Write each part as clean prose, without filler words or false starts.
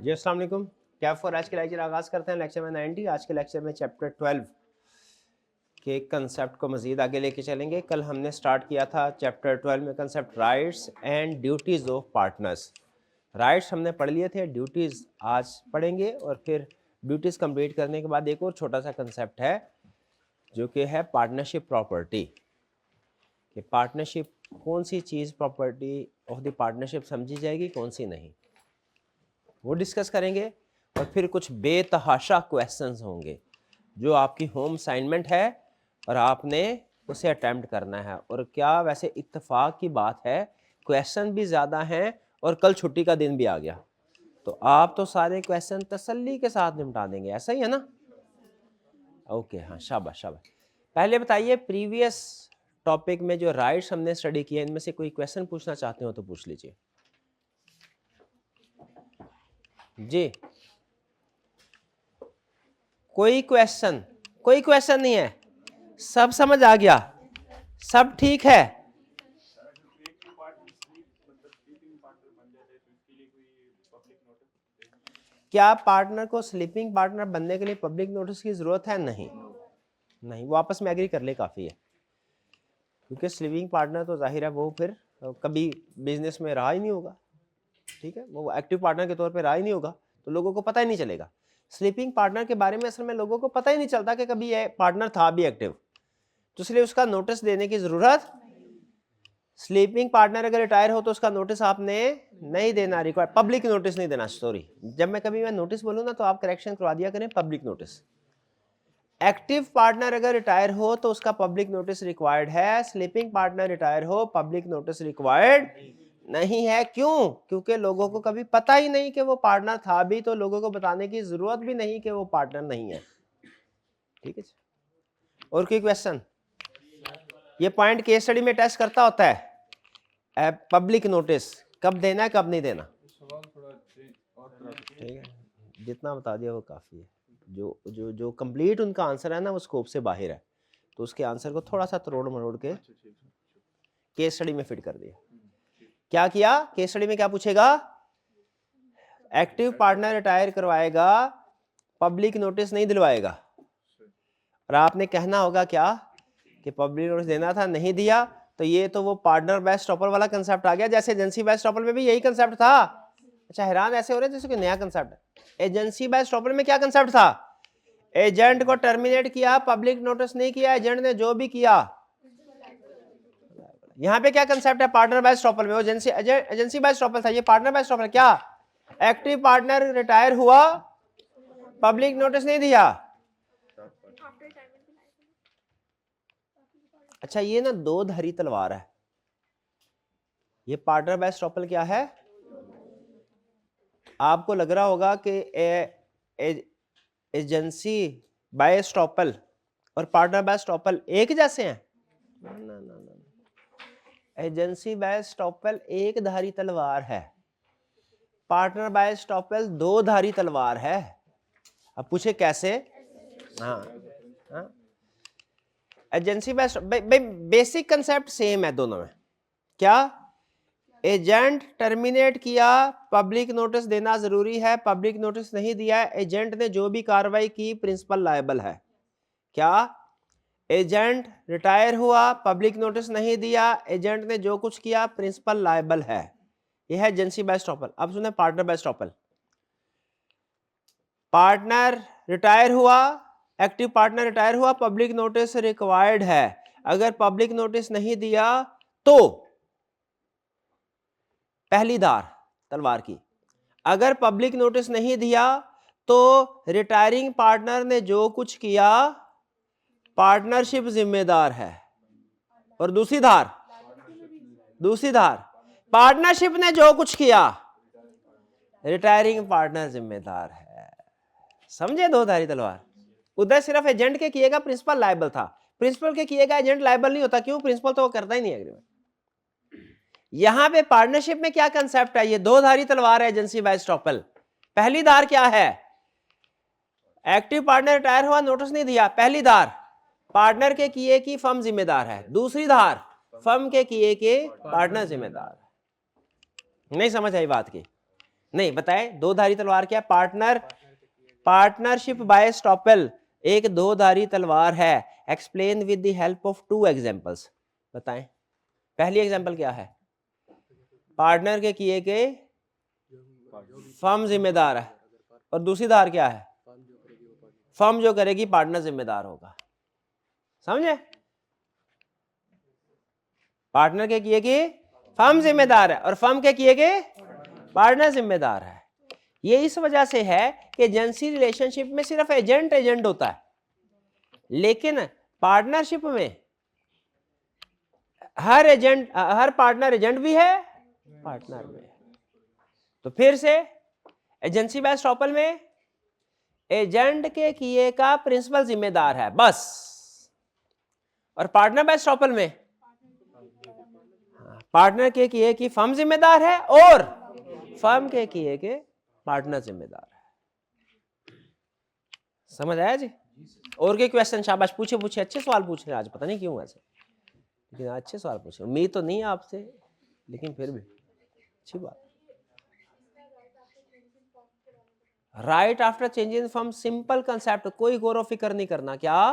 जी अस्सलाम वालेकुम। क्या फॉर आज के लेक्चर आगाज़ करते हैं। लेक्चर में 90। आज के लेक्चर में चैप्टर 12 के कंसेप्ट को मज़ीद आगे लेके चलेंगे। कल हमने स्टार्ट किया था चैप्टर 12 में concept rights and duties of partners. Rights हमने पढ़ लिए थे, ड्यूटीज़ आज पढ़ेंगे और फिर ड्यूटीज़ कंप्लीट करने के बाद एक और छोटा सा कंसेप्ट है जो कि है पार्टनरशिप प्रॉपर्टी। कि पार्टनरशिप कौन सी चीज़ प्रॉपर्टी ऑफ द पार्टनरशिप समझी जाएगी, कौन सी नहीं, वो डिस्कस करेंगे। और फिर कुछ बेतहाशा क्वेश्चंस होंगे जो आपकी होम असाइनमेंट है और आपने उसे अटेम्प्ट करना है। और क्या वैसे इत्तेफाक की बात है, क्वेश्चन भी ज़्यादा हैं और कल छुट्टी का दिन भी आ गया, तो आप तो सारे क्वेश्चन तसल्ली के साथ निपटा देंगे, ऐसा ही है ना? ओके, हाँ, शाबाश शाबाश। पहले बताइए, प्रीवियस टॉपिक में जो राइट्स हमने स्टडी किया, इनमें से कोई क्वेश्चन पूछना चाहते हो तो पूछ लीजिए जी। कोई क्वेश्चन नहीं है, सब समझ आ गया, सब ठीक है। क्या पार्टनर को स्लीपिंग पार्टनर बनने के लिए पब्लिक नोटिस की जरूरत है? नहीं, वो आपस में एग्री कर ले काफी है, क्योंकि स्लीपिंग पार्टनर तो जाहिर है वो फिर कभी बिजनेस में रहा ही नहीं होगा, ठीक है, वो एक्टिव पार्टनर के तौर पे रहा ही नहीं होगा, तो लोगों को पता ही नहीं चलेगा। स्लीपिंग पार्टनर के बारे में असल में लोगों को पता ही नहीं चलता कि कभी ये पार्टनर था भी एक्टिव, तो इसलिए उसका नोटिस देने की जरूरत। स्लीपिंग पार्टनर अगर रिटायर हो तो उसका नोटिस आपने नहीं देना, रिक्वायर्ड पब्लिक नोटिस नहीं देना। सॉरी, जब मैं कभी मैं नोटिस बोलूँ ना तो आप करेक्शन करवा दिया करें, पब्लिक नोटिस। एक्टिव पार्टनर अगर रिटायर हो तो उसका पब्लिक नोटिस रिक्वायर्ड है। स्लीपिंग पार्टनर रिटायर हो, पब्लिक नोटिस रिक्वायर्ड नहीं है। क्यों? क्योंकि लोगों को कभी पता ही नहीं कि वो पार्टनर था भी, तो लोगों को बताने की जरूरत भी नहीं कि वो पार्टनर नहीं है, ठीक है। और कोई क्वेश्चन? ये पॉइंट केस स्टडी में टेस्ट करता होता है, पब्लिक नोटिस कब देना है कब नहीं देना, ठीक है। जितना बता दिया वो काफी है। जो जो जो कंप्लीट उनका आंसर है ना, वो स्कोप से बाहर है, तो उसके आंसर को थोड़ा सा तरोड़ मरोड़ के केस स्टडी में फिट कर दिया। क्या किया केस स्टडी में? क्या पूछेगा? एक्टिव पार्टनर रिटायर करवाएगा, पब्लिक नोटिस नहीं दिलवाएगा, और आपने कहना होगा क्या कि पब्लिक नोटिस देना था, नहीं दिया, तो ये तो वो पार्टनर बाय स्टॉपर वाला कंसेप्ट आ गया। जैसे एजेंसी बाय स्टॉपर में भी यही कंसेप्ट था। अच्छा, हैरान ऐसे हो रहे जैसे कोई नया कंसेप्ट है। एजेंसी बाय स्टॉपर में क्या कंसेप्ट था? एजेंट को टर्मिनेट किया, पब्लिक नोटिस नहीं किया, एजेंट ने जो भी किया। यहां पे क्या कंसेप्ट है पार्टनर बाय स्टॉपर में? वो एजेंसी बाय स्टॉपर था, ये पार्टनर बाय स्टॉपर। क्या एक्टिव पार्टनर रिटायर हुआ, पब्लिक नोटिस नहीं दिया। अच्छा, ये ना दो धारी तलवार है। ये पार्टनर बाय स्टॉपर क्या है? आपको लग रहा होगा कि एजेंसी बाय स्टॉपर और पार्टनर बाय स्टॉपर एक जैसे हैं। ना, एजेंसी बाय स्टॉपर एक धारी तलवार है, पार्टनर बाय स्टॉपर दो धारी तलवार है। अब पूछे कैसे? हाँ, agency bye basic concept same है दोनों में। क्या? एजेंट टर्मिनेट किया, पब्लिक नोटिस देना जरूरी है, पब्लिक नोटिस नहीं दिया, एजेंट ने जो भी कार्रवाई की प्रिंसिपल लायबल है। क्या? एजेंट रिटायर हुआ, पब्लिक नोटिस नहीं दिया, एजेंट ने जो कुछ किया प्रिंसिपल लायबल है। यह है एजेंसी बाय स्टॉपर। अब सुने partner by estoppel. Partner retire हुआ, एक्टिव पार्टनर रिटायर हुआ, पब्लिक नोटिस रिक्वायर्ड है। अगर पब्लिक नोटिस नहीं दिया तो पहली धार तलवार की। अगर पब्लिक नोटिस नहीं दिया तो रिटायरिंग पार्टनर ने जो कुछ किया पार्टनरशिप जिम्मेदार है। और दूसरी धार पार्टनरशिप ने जो कुछ किया रिटायरिंग पार्टनर जिम्मेदार है। समझे दो धारी तलवार? उधर सिर्फ एजेंट के किएगा प्रिंसिपल लायबल था, प्रिंसिपल के किएगा एजेंट लायबल नहीं होता। क्यों? प्रिंसिपल तो वो करता ही नहीं एग्रीमेंट। यहां पे पार्टनरशिप में क्या कंसेप्ट है? ये दो धारी तलवार है एजेंसी बाय स्टॉपर। पहली धार क्या है? एक्टिव पार्टनर रिटायर हुआ, नोटिस नहीं दिया, पहली धार पार्टनर के किए की फर्म जिम्मेदार है, दूसरी धार फर्म के किए के पार्टनर जिम्मेदार है। नहीं समझ आई बात की? नहीं बताए, दो धारी तलवार क्या? पार्टनरशिप बाय स्टॉपेल एक दो धारी तलवार है। Explain with the help of to examples. बताएं पहली एग्जांपल क्या है? पार्टनर के किए के फर्म जिम्मेदार है, और दूसरी धार क्या है? फर्म जो करेगी पार्टनर जिम्मेदार होगा। समझे? पार्टनर के किए के फर्म जिम्मेदार है और फर्म के किए के पार्टनर जिम्मेदार है। ये इस वजह से है कि एजेंसी रिलेशनशिप में सिर्फ एजेंट होता है, लेकिन पार्टनरशिप में हर पार्टनर एजेंट भी है, पार्टनर में। तो फिर से एजेंसी बाय एस्टॉपल में एजेंट के किए का प्रिंसिपल जिम्मेदार है बस, और पार्टनर बाय एस्टॉपल में पार्टनर के किए की फर्म जिम्मेदार है और फर्म के किए के पार्टनर जिम्मेदार है। समझ आया जी? और के क्वेश्चन? शाबाश, पूछे अच्छे सवाल पूछ रहे हैं आज, पता नहीं क्यों ऐसे, लेकिन अच्छे सवाल पूछे। उम्मीद तो नहीं आपसे, लेकिन फिर भी अच्छी बात। Right after changing firm, simple concept, कोई गौर व फिक्र नहीं करना। क्या?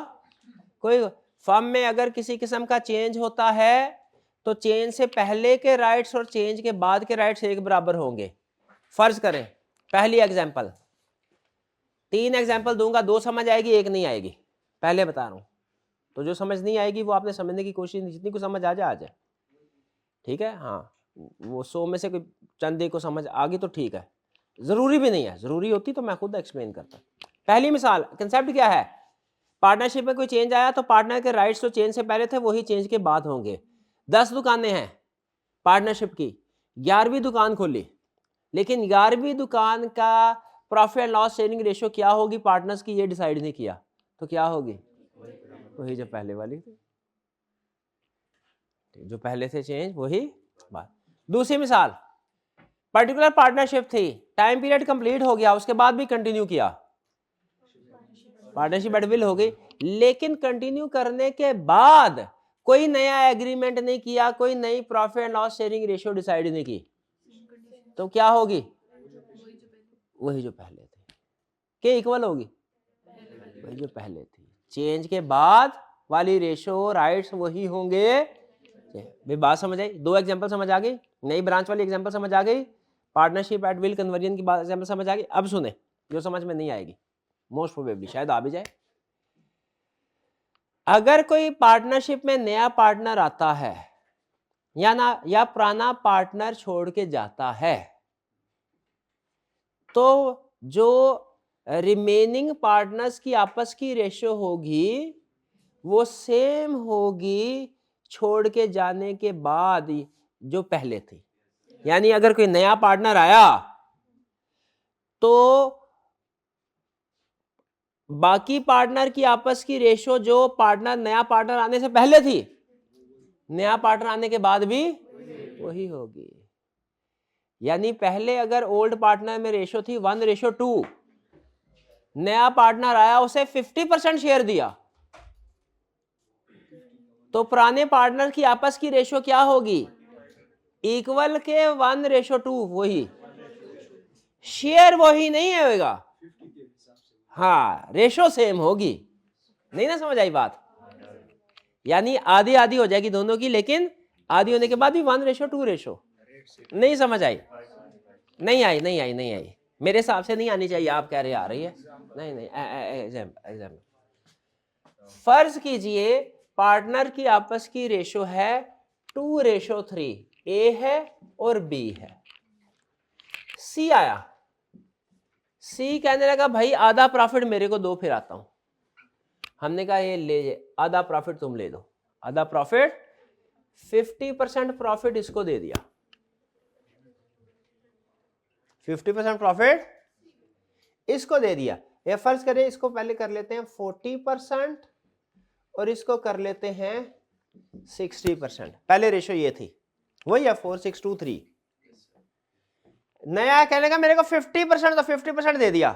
कोई फर्म में अगर किसी किस्म का चेंज होता है तो चेंज से पहले के राइट्स और चेंज के बाद के राइट्स एक बराबर होंगे। फर्ज करें पहली एग्जांपल, 3 एग्जांपल दूंगा, 2 समझ आएगी, 1 नहीं आएगी, पहले बता रहा हूं। तो जो समझ नहीं आएगी वो आपने समझने की कोशिश, जितनी को समझ आ जाए, ठीक है? हाँ, वो 100 में से कोई चंद को समझ आ गई तो ठीक है, जरूरी भी नहीं है, जरूरी होती तो मैं खुद एक्सप्लेन करता। पहली मिसाल, कंसेप्ट क्या है? पार्टनरशिप में कोई चेंज आया तो पार्टनर के राइट्स जो चेंज से पहले थे वही चेंज के बाद होंगे। 10 दुकानें हैं पार्टनरशिप की, 11वीं दुकान खोली, लेकिन 11वीं दुकान का profit and loss sharing ratio क्या होगी पार्टनर्स की, ये डिसाइड नहीं किया, तो क्या होगी? वही जो पहले वाली थी, जो पहले से चेंज वही बात। दूसरी मिसाल, पर्टिकुलर पार्टनरशिप थी, टाइम पीरियड कंप्लीट हो गया, उसके बाद भी कंटिन्यू किया, पार्टनरशिप एडविल हो गई, लेकिन कंटिन्यू करने के बाद कोई नया एग्रीमेंट नहीं किया, कोई नई profit and loss sharing ratio decide नहीं की, तो क्या होगी? वही जो पहले थी। के इक्वल होगी? वही जो पहले थी। चेंज के बाद वाली रेशियो राइट्स वही होंगे। बात समझ आई? 2 एग्जांपल समझ आ गई? नई ब्रांच वाली एग्जांपल समझ आ गई? पार्टनरशिप एट विल कन्वर्जन की बात एग्जांपल समझ आ गई? अब सुने, जो समझ में नहीं आएगी, मोस्ट प्रोबेबली शायद आ भी जाए। अगर कोई पार्टनरशिप में नया पार्टनर आता है या पुराना पार्टनर छोड़ के जाता है, तो जो रिमेनिंग पार्टनर्स की आपस की रेशियो होगी वो सेम होगी छोड़ के जाने के बाद जो पहले थी। यानी अगर कोई नया पार्टनर आया तो बाकी पार्टनर की आपस की रेशियो जो पार्टनर नया पार्टनर आने से पहले थी, नया पार्टनर आने के बाद भी वही होगी। यानी पहले अगर ओल्ड पार्टनर में रेशियो थी 1:2, नया पार्टनर आया उसे 50% शेयर दिया, तो पुराने पार्टनर की आपस की रेशियो क्या होगी? इक्वल के 1:2, वही शेयर वही नहीं होगा, हाँ रेशो सेम होगी। नहीं ना समझ आई बात? यानी आधी आधी हो जाएगी दोनों की, लेकिन आधी होने के बाद भी 1:2 रेशो। नहीं समझ आई? नहीं आई मेरे हिसाब से नहीं आनी चाहिए, आप कह रहे आ रही है। नहीं एग्जाम्पल, फर्ज कीजिए पार्टनर की आपस की रेशो है 2:3, ए है और बी है। सी आया, सी कहने लगा भाई आधा प्रॉफिट मेरे को दो, फिर आता हूं। हमने कहा ये ले, आधा प्रॉफिट तुम ले दो, आधा प्रॉफिट 50% प्रॉफिट इसको दे दिया, 50% प्रॉफिट इसको दे दिया। ये फर्ज करें इसको पहले कर लेते हैं 40% और इसको कर लेते हैं 60%। पहले रेशो ये थी, वही है 4:6:3। नया कहने का मेरे को 50%, तो 50% दे दिया।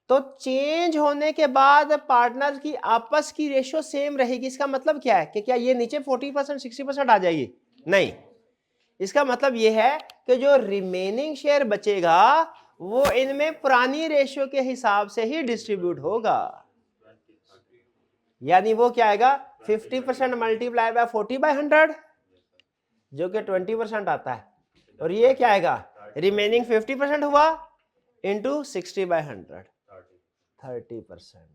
तो चेंज होने के बाद पार्टनर की आपस की रेशियो सेम रहेगी। इसका मतलब क्या है कि क्या ये नीचे 40% 60% आ जाएगी? नहीं, इसका मतलब ये है कि जो रिमेनिंग शेयर बचेगा वो इनमें पुरानी रेशियो के हिसाब से ही डिस्ट्रीब्यूट होगा। यानी वो क्या आएगा 50% मल्टीप्लाई बाय 40/100 जो कि 20% आता है, और ये क्या आएगा रिमेनिंग 50% हुआ इंटू 60/100 30%।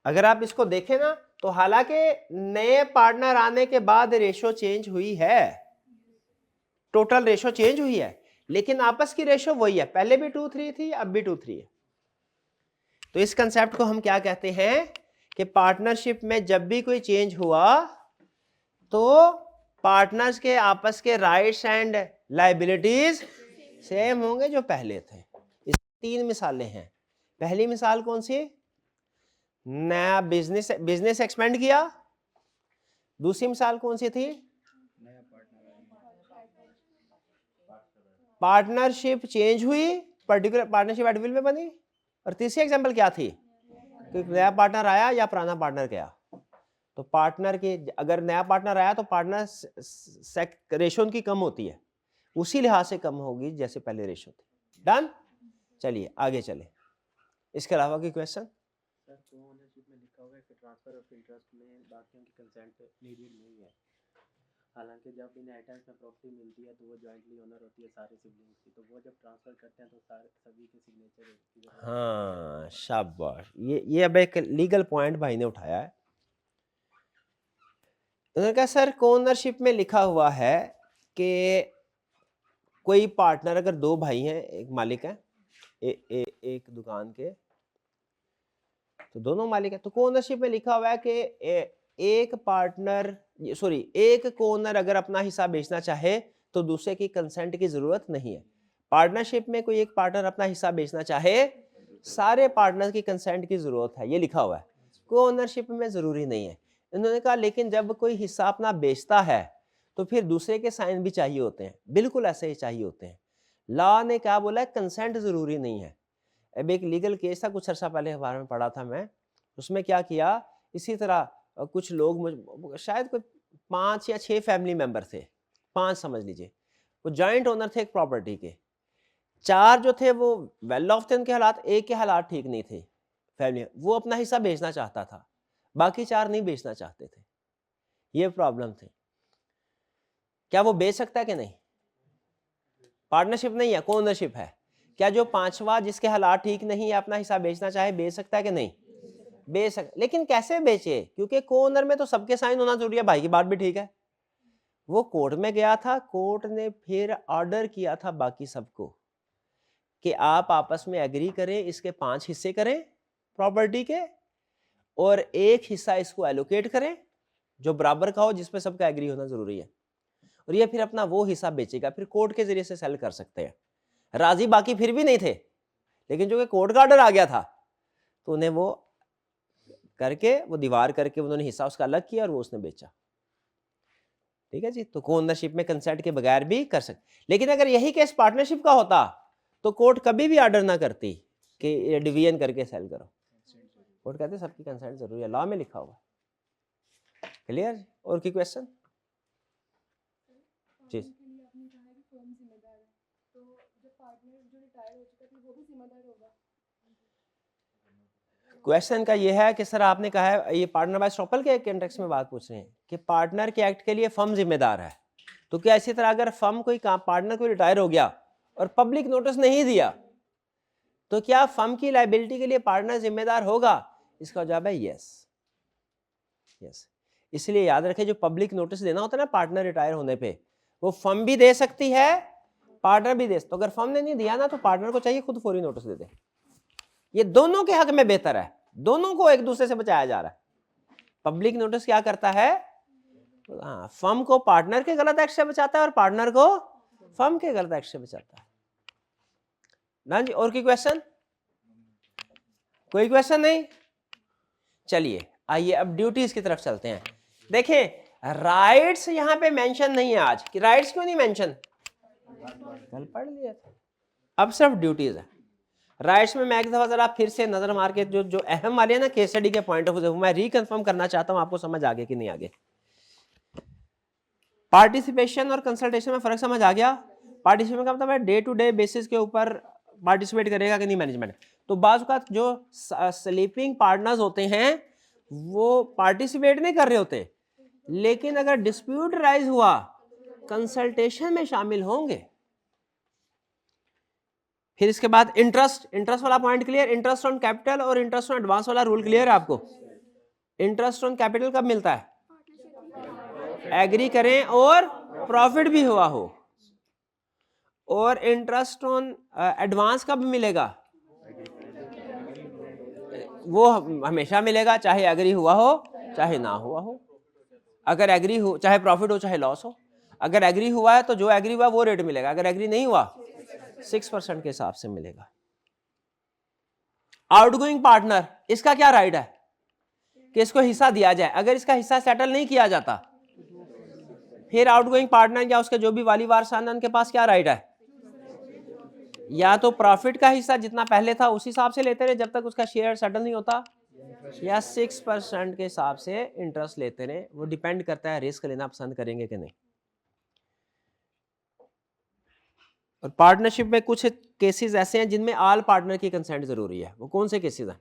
अगर आप इसको देखें ना तो हालांकि नए पार्टनर आने के बाद रेशो चेंज हुई है, टोटल रेशो चेंज हुई है, लेकिन आपस की रेशो वही है, पहले भी 2:3 थी अब भी 2:3 है। तो इस कंसेप्ट को हम क्या कहते हैं कि पार्टनरशिप में जब भी कोई चेंज हुआ तो पार्टनर्स के आपस के राइट्स एंड लायबिलिटीज सेम होंगे जो पहले थे। इस 3 मिसालें हैं। पहली मिसाल कौन सी, नया बिजनेस एक्सपेंड किया। दूसरी मिसाल कौन सी थी, पार्टनरशिप चेंज हुई, पर्टिकुलर पार्टनरशिप एट विल में बनी। और तीसरी एग्जांपल क्या थी कि नया पार्टनर आया या पुराना पार्टनर गया। तो पार्टनर की अगर नया पार्टनर आया तो पार्टनर रेशो उनकी कम होती है, उसी लिहाज से कम होगी जैसे पहले रेशो थी। डन, चलिए आगे चले। इसके अलावा कोई क्वेश्चन? ओनरशिप में लिखा हुआ है कि ट्रांसफर ऑफ इंटरेस्ट में बाकियों की कंसेंट नीडेड नहीं है, हालांकि जब इन आइटम्स में प्रॉपर्टी मिलती है तो वो जॉइंटली ओनर होती है सारे सिबलिंग्स की, तो वो जब ट्रांसफर करते हैं तो सारे सभी के सिग्नेचर। हाँ शाबाश, ये अब एक लीगल पॉइंट भाई ने उठाया है। उन्होंने कहा सर कोओनरशिप में लिखा हुआ है कि कोई पार्टनर, अगर 2 भाई हैं, एक मालिक है एक दुकान के, तो दोनों मालिक है, तो कोओनरशिप में लिखा हुआ है कि एक पार्टनर सॉरी एक कोओनर अगर अपना हिस्सा बेचना चाहे तो दूसरे की कंसेंट की जरूरत नहीं है। पार्टनरशिप में कोई एक पार्टनर अपना हिस्सा बेचना चाहे सारे पार्टनर की कंसेंट की जरूरत है, ये लिखा हुआ है। कोओनरशिप में जरूरी नहीं है। इन्होंने कहा लेकिन जब कोई हिस्सा अपना बेचता है तो फिर दूसरे के साइन भी चाहिए होते हैं, बिल्कुल ऐसे ही चाहिए होते हैं। लॉ ने क्या बोला है, कंसेंट जरूरी नहीं है। अब एक लीगल केस था कुछ अर्सा पहले अखबार में पढ़ा था मैं, उसमें क्या किया, इसी तरह कुछ लोग शायद कोई 5 या 6 फैमिली मेंबर थे, 5 समझ लीजिए, वो जॉइंट ओनर थे एक प्रॉपर्टी के। 4 जो थे वो वेल ऑफ थे, उनके हालात, एक के हालात ठीक नहीं थे फैमिली, वो अपना हिस्सा बेचना चाहता था, बाकी 4 नहीं बेचना चाहते थे, ये प्रॉब्लम थी। क्या वो बेच सकता है कि नहीं? पार्टनरशिप नहीं है, कोओनरशिप है। क्या जो 5वां जिसके हालात ठीक नहीं है अपना हिस्सा बेचना चाहे बेच सकता है कि नहीं? बेच सकता, लेकिन कैसे बेचे, क्योंकि कोओनर में तो सबके साइन होना जरूरी है। भाई की बात भी ठीक है, वो कोर्ट में गया था, कोर्ट ने फिर ऑर्डर किया था बाकी सबको कि आप आपस में एग्री करें, इसके 5 हिस्से करें प्रॉपर्टी के, और एक हिस्सा इसको एलोकेट करें जो बराबर का हो, जिसपे सबका एग्री होना जरूरी है, और ये फिर अपना वो हिस्सा बेचेगा, फिर कोर्ट के जरिए से सेल कर सकते हैं। राजी बाकी फिर भी नहीं थे, लेकिन जो कि कोर्ट का ऑर्डर आ गया था तो उन्हें वो करके, वो दीवार करके उन्होंने हिस्सा उसका अलग किया और वो उसने बेचा। ठीक है जी, तो कोओनरशिप में कंसेंट के बगैर भी कर सकते। लेकिन अगर यही केस पार्टनरशिप का होता तो कोर्ट कभी भी ऑर्डर ना करती कि डिवीजन करके सेल करो। कोर्ट कहते सबकी कंसेंट जरूरी है, लॉ में लिखा हुआ। क्लियर? और की क्वेश्चन? जी, क्वेश्चन का ये है कि सर आपने कहा है, ये पार्टनर बाय स्टॉपल के कॉन्टेक्स्ट में बात पूछ रहे हैं कि पार्टनर के एक्ट के लिए फर्म जिम्मेदार है, तो क्या इसी तरह अगर फर्म कोई पार्टनर कोई रिटायर हो गया और पब्लिक नोटिस नहीं दिया तो क्या फर्म की लायबिलिटी के लिए पार्टनर जिम्मेदार होगा? इसका जवाब है यस, यस। इसलिए याद रखें, जो पब्लिक नोटिस देना होता है ना पार्टनर रिटायर होने पे, वो फर्म भी दे सकती है, पार्टनर भी दे सकता। तो अगर फर्म ने नहीं दिया ना तो पार्टनर को चाहिए खुद फौरी नोटिस दे दे। ये दोनों के हक में बेहतर है, दोनों को एक दूसरे से बचाया जा रहा है। पब्लिक नोटिस क्या करता है, फर्म को पार्टनर के गलत एक्ट से बचाता है और पार्टनर को फर्म के गलत एक्ट से बचाता है ना जी। और कोई क्वेश्चन? कोई क्वेश्चन नहीं? चलिए आइए अब ड्यूटीज की तरफ चलते हैं। देखें राइट्स यहां पे मेंशन नहीं है आज कि राइट्स क्यों नहीं मेंशन, कल पढ़ लिया था, अब सिर्फ ड्यूटीज है। राइट्स में मैं एक दफा जरा फिर से नजर मार के जो अहम वाले हैं ना केस स्टडी के पॉइंट ऑफ व्यू, मैं रिकन्फर्म करना चाहता हूं आपको समझ आगे कि नहीं आगे। पार्टिसिपेशन और कंसल्टेशन में फर्क समझ आ गया? पार्टिसिपेशन का मतलब है डे टू डे बेसिस के ऊपर पार्टिसिपेट करेगा कि नहीं मैनेजमेंट। तो बाज़ का जो स्लीपिंग पार्टनर्स होते हैं वो पार्टिसिपेट नहीं कर रहे होते, लेकिन अगर डिस्प्यूट राइज हुआ कंसल्टेशन में शामिल होंगे। फिर इसके बाद इंटरेस्ट वाला point clear, interest on capital और इंटरेस्ट ऑन एडवांस वाला रूल क्लियर है आपको? इंटरेस्ट ऑन कैपिटल कब मिलता है? एग्री करें और प्रॉफिट भी हुआ हो। और इंटरेस्ट ऑन एडवांस कब मिलेगा? वो हमेशा मिलेगा, चाहे एग्री हुआ हो चाहे ना हुआ हो। अगर एग्री हो, चाहे प्रॉफिट हो चाहे लॉस हो। अगर एग्री हुआ है तो जो एग्री हुआ वो रेट मिलेगा, अगर एग्री नहीं हुआ 6% के हिसाब से मिलेगा। आउटगोइंग पार्टनर, इसका क्या राइट है कि इसको हिस्सा दिया जाए? अगर इसका हिस्सा सेटल नहीं किया जाता फिर आउटगोइंग पार्टनर या उसके जो भी वाली वारसान उनके पास क्या राइट है? या तो प्रॉफिट का हिस्सा जितना पहले था उस हिसाब से लेते रहे जब तक उसका शेयर सेटल नहीं होता, या 6% के हिसाब से इंटरेस्ट लेते रहे। वो डिपेंड करता है रिस्क लेना पसंद करेंगे कि नहीं। और पार्टनरशिप में कुछ केसेस ऐसे हैं जिनमें ऑल पार्टनर की कंसेंट जरूरी है। वो कौन से केसेस हैं?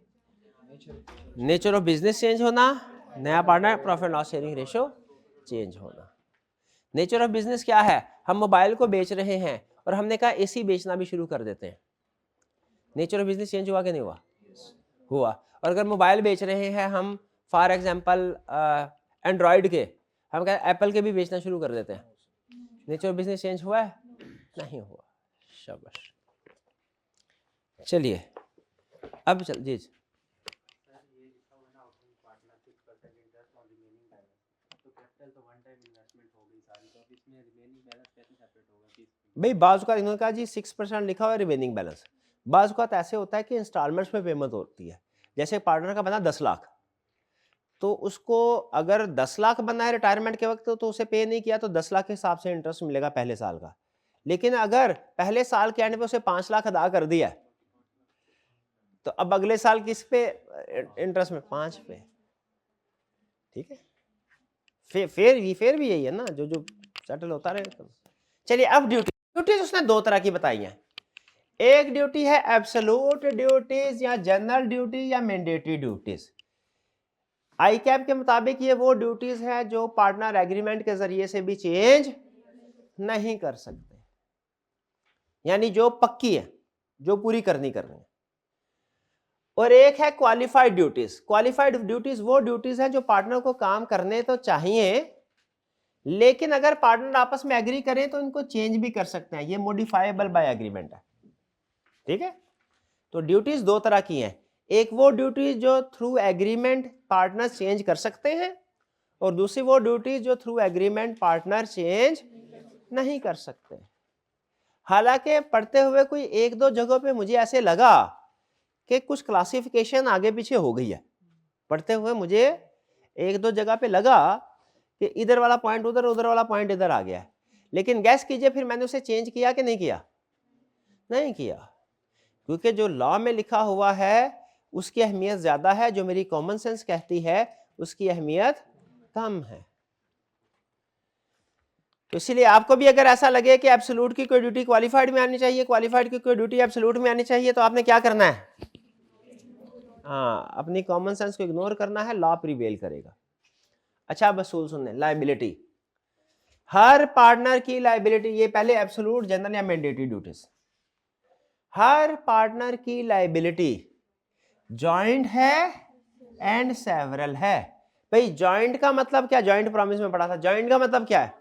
नेचर ऑफ बिजनेस चेंज होना, नया partner, profit loss sharing ratio change होना। नेचर ऑफ बिजनेस क्या है? हम मोबाइल को बेच रहे हैं और हमने कहा एसी बेचना भी शुरू कर देते हैं। नेचर ऑफ बिजनेस चेंज हुआ कि नहीं हुआ? हुआ। और अगर मोबाइल बेच रहे हैं हम, फॉर एग्जांपल एंड्रॉयड के, हम कहें एप्पल के भी बेचना शुरू कर देते हैं, नेचर ऑफ बिजनेस चेंज हुआ है? नहीं हुआ। शाबाश। चलिए अब चल जी। भाई बाज़ का इन्होंने कहा जी 6% लिखा हुआ है रिमेनिंग बैलेंस। बाज़ का ऐसे होता है कि इंस्टॉलमेंट्स में पेमेंट होती है। जैसे पार्टनर का बना 10 लाख, तो उसको अगर 10 लाख बना है रिटायरमेंट के वक्त तो उसे पे नहीं किया तो 10 लाख के हिसाब से इंटरेस्ट मिलेगा पहले साल का। लेकिन अगर पहले साल के एंड पे उसे 5 लाख अदा कर दिया तो अब अगले साल किस पे इंटरेस्ट में? 5 पे। ठीक है, फेर भी यही है ना, जो सेटल होता रहे। चलिए अब ड्यूटीज उसने दो तरह की बताई हैं। एक ड्यूटी है एब्सोल्यूट ड्यूटीज या जनरल ड्यूटी या मैंडेटरी ड्यूटीज। आईकैप के मुताबिक ये वो ड्यूटीज है जो पार्टनर एग्रीमेंट के जरिए से भी चेंज नहीं कर सकते, यानी जो पक्की है, जो पूरी करनी है। और एक है क्वालिफाइड ड्यूटीज। क्वालिफाइड ड्यूटीज वो ड्यूटीज है जो पार्टनर को काम करने तो चाहिए, लेकिन अगर पार्टनर आपस में एग्री करें तो इनको चेंज भी कर सकते हैं। ये मॉडिफाइबल बाय एग्रीमेंट है। ठीक है, तो ड्यूटीज दो तरह की हैं। एक वो ड्यूटीज जो थ्रू एग्रीमेंट पार्टनर चेंज कर सकते हैं, और दूसरी वो ड्यूटीज जो थ्रू एग्रीमेंट पार्टनर चेंज नहीं कर सकते। हालांकि पढ़ते हुए कोई एक दो जगहों पे मुझे ऐसे लगा कि कुछ क्लासिफिकेशन आगे पीछे हो गई है। पढ़ते हुए मुझे एक दो जगह पे लगा कि इधर वाला पॉइंट उधर, उधर वाला पॉइंट इधर आ गया है। लेकिन गैस कीजिए फिर मैंने उसे चेंज किया कि नहीं किया? नहीं किया, क्योंकि जो लॉ में लिखा हुआ है उसकी अहमियत ज्यादा है, जो मेरी कॉमन सेंस कहती है उसकी अहमियत कम है। तो इसलिए आपको भी अगर ऐसा लगे कि एब्सोल्यूट की कोई ड्यूटी क्वालिफाइड में आनी चाहिए, क्वालिफाइड की कोई ड्यूटी एब्सोल्यूट में आनी चाहिए, तो आपने क्या करना है? हाँ, अपनी कॉमन सेंस को इग्नोर करना है, लॉ प्रिवेल करेगा। अच्छा अब असूल सुनने, लायबिलिटी। हर पार्टनर की लायबिलिटी, ये पहले एब्सोल्यूट, जनरल या मैंडेटरी ड्यूटीज। हर पार्टनर की लायबिलिटी जॉइंट है एंड सेवरल है। भाई जॉइंट का मतलब क्या? जॉइंट प्रॉमिस में पढ़ा था। जॉइंट का मतलब क्या है?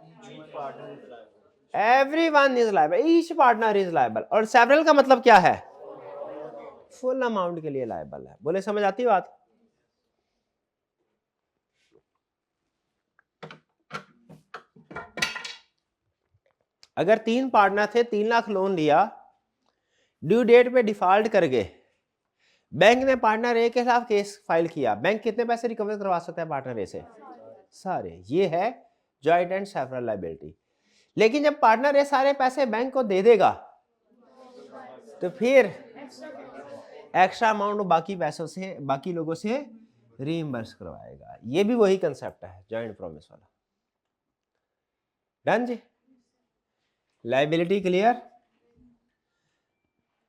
Everyone is liable, each partner is liable. और सेवरल का मतलब क्या है? फुल अमाउंट के लिए लायबल है। बोले समझ आती बात? अगर 3 पार्टनर थे, 3 लाख लोन लिया, ड्यू डेट पे डिफॉल्ट कर गए, बैंक ने पार्टनर ए के खिलाफ केस फाइल किया, बैंक कितने पैसे रिकवर करवा सकता है पार्टनर ए से? सारे। ये है जॉइंट एंड सेवरल लायबिलिटी। लेकिन जब पार्टनर ए सारे पैसे बैंक को दे देगा तो फिर एक्स्ट्रा अमाउंट बाकी पैसों से, बाकी लोगों से रीइंबर्स करवाएगा। ये भी वही कंसेप्ट है जॉइंट प्रॉमिस वाला। डन जी। Liability clear.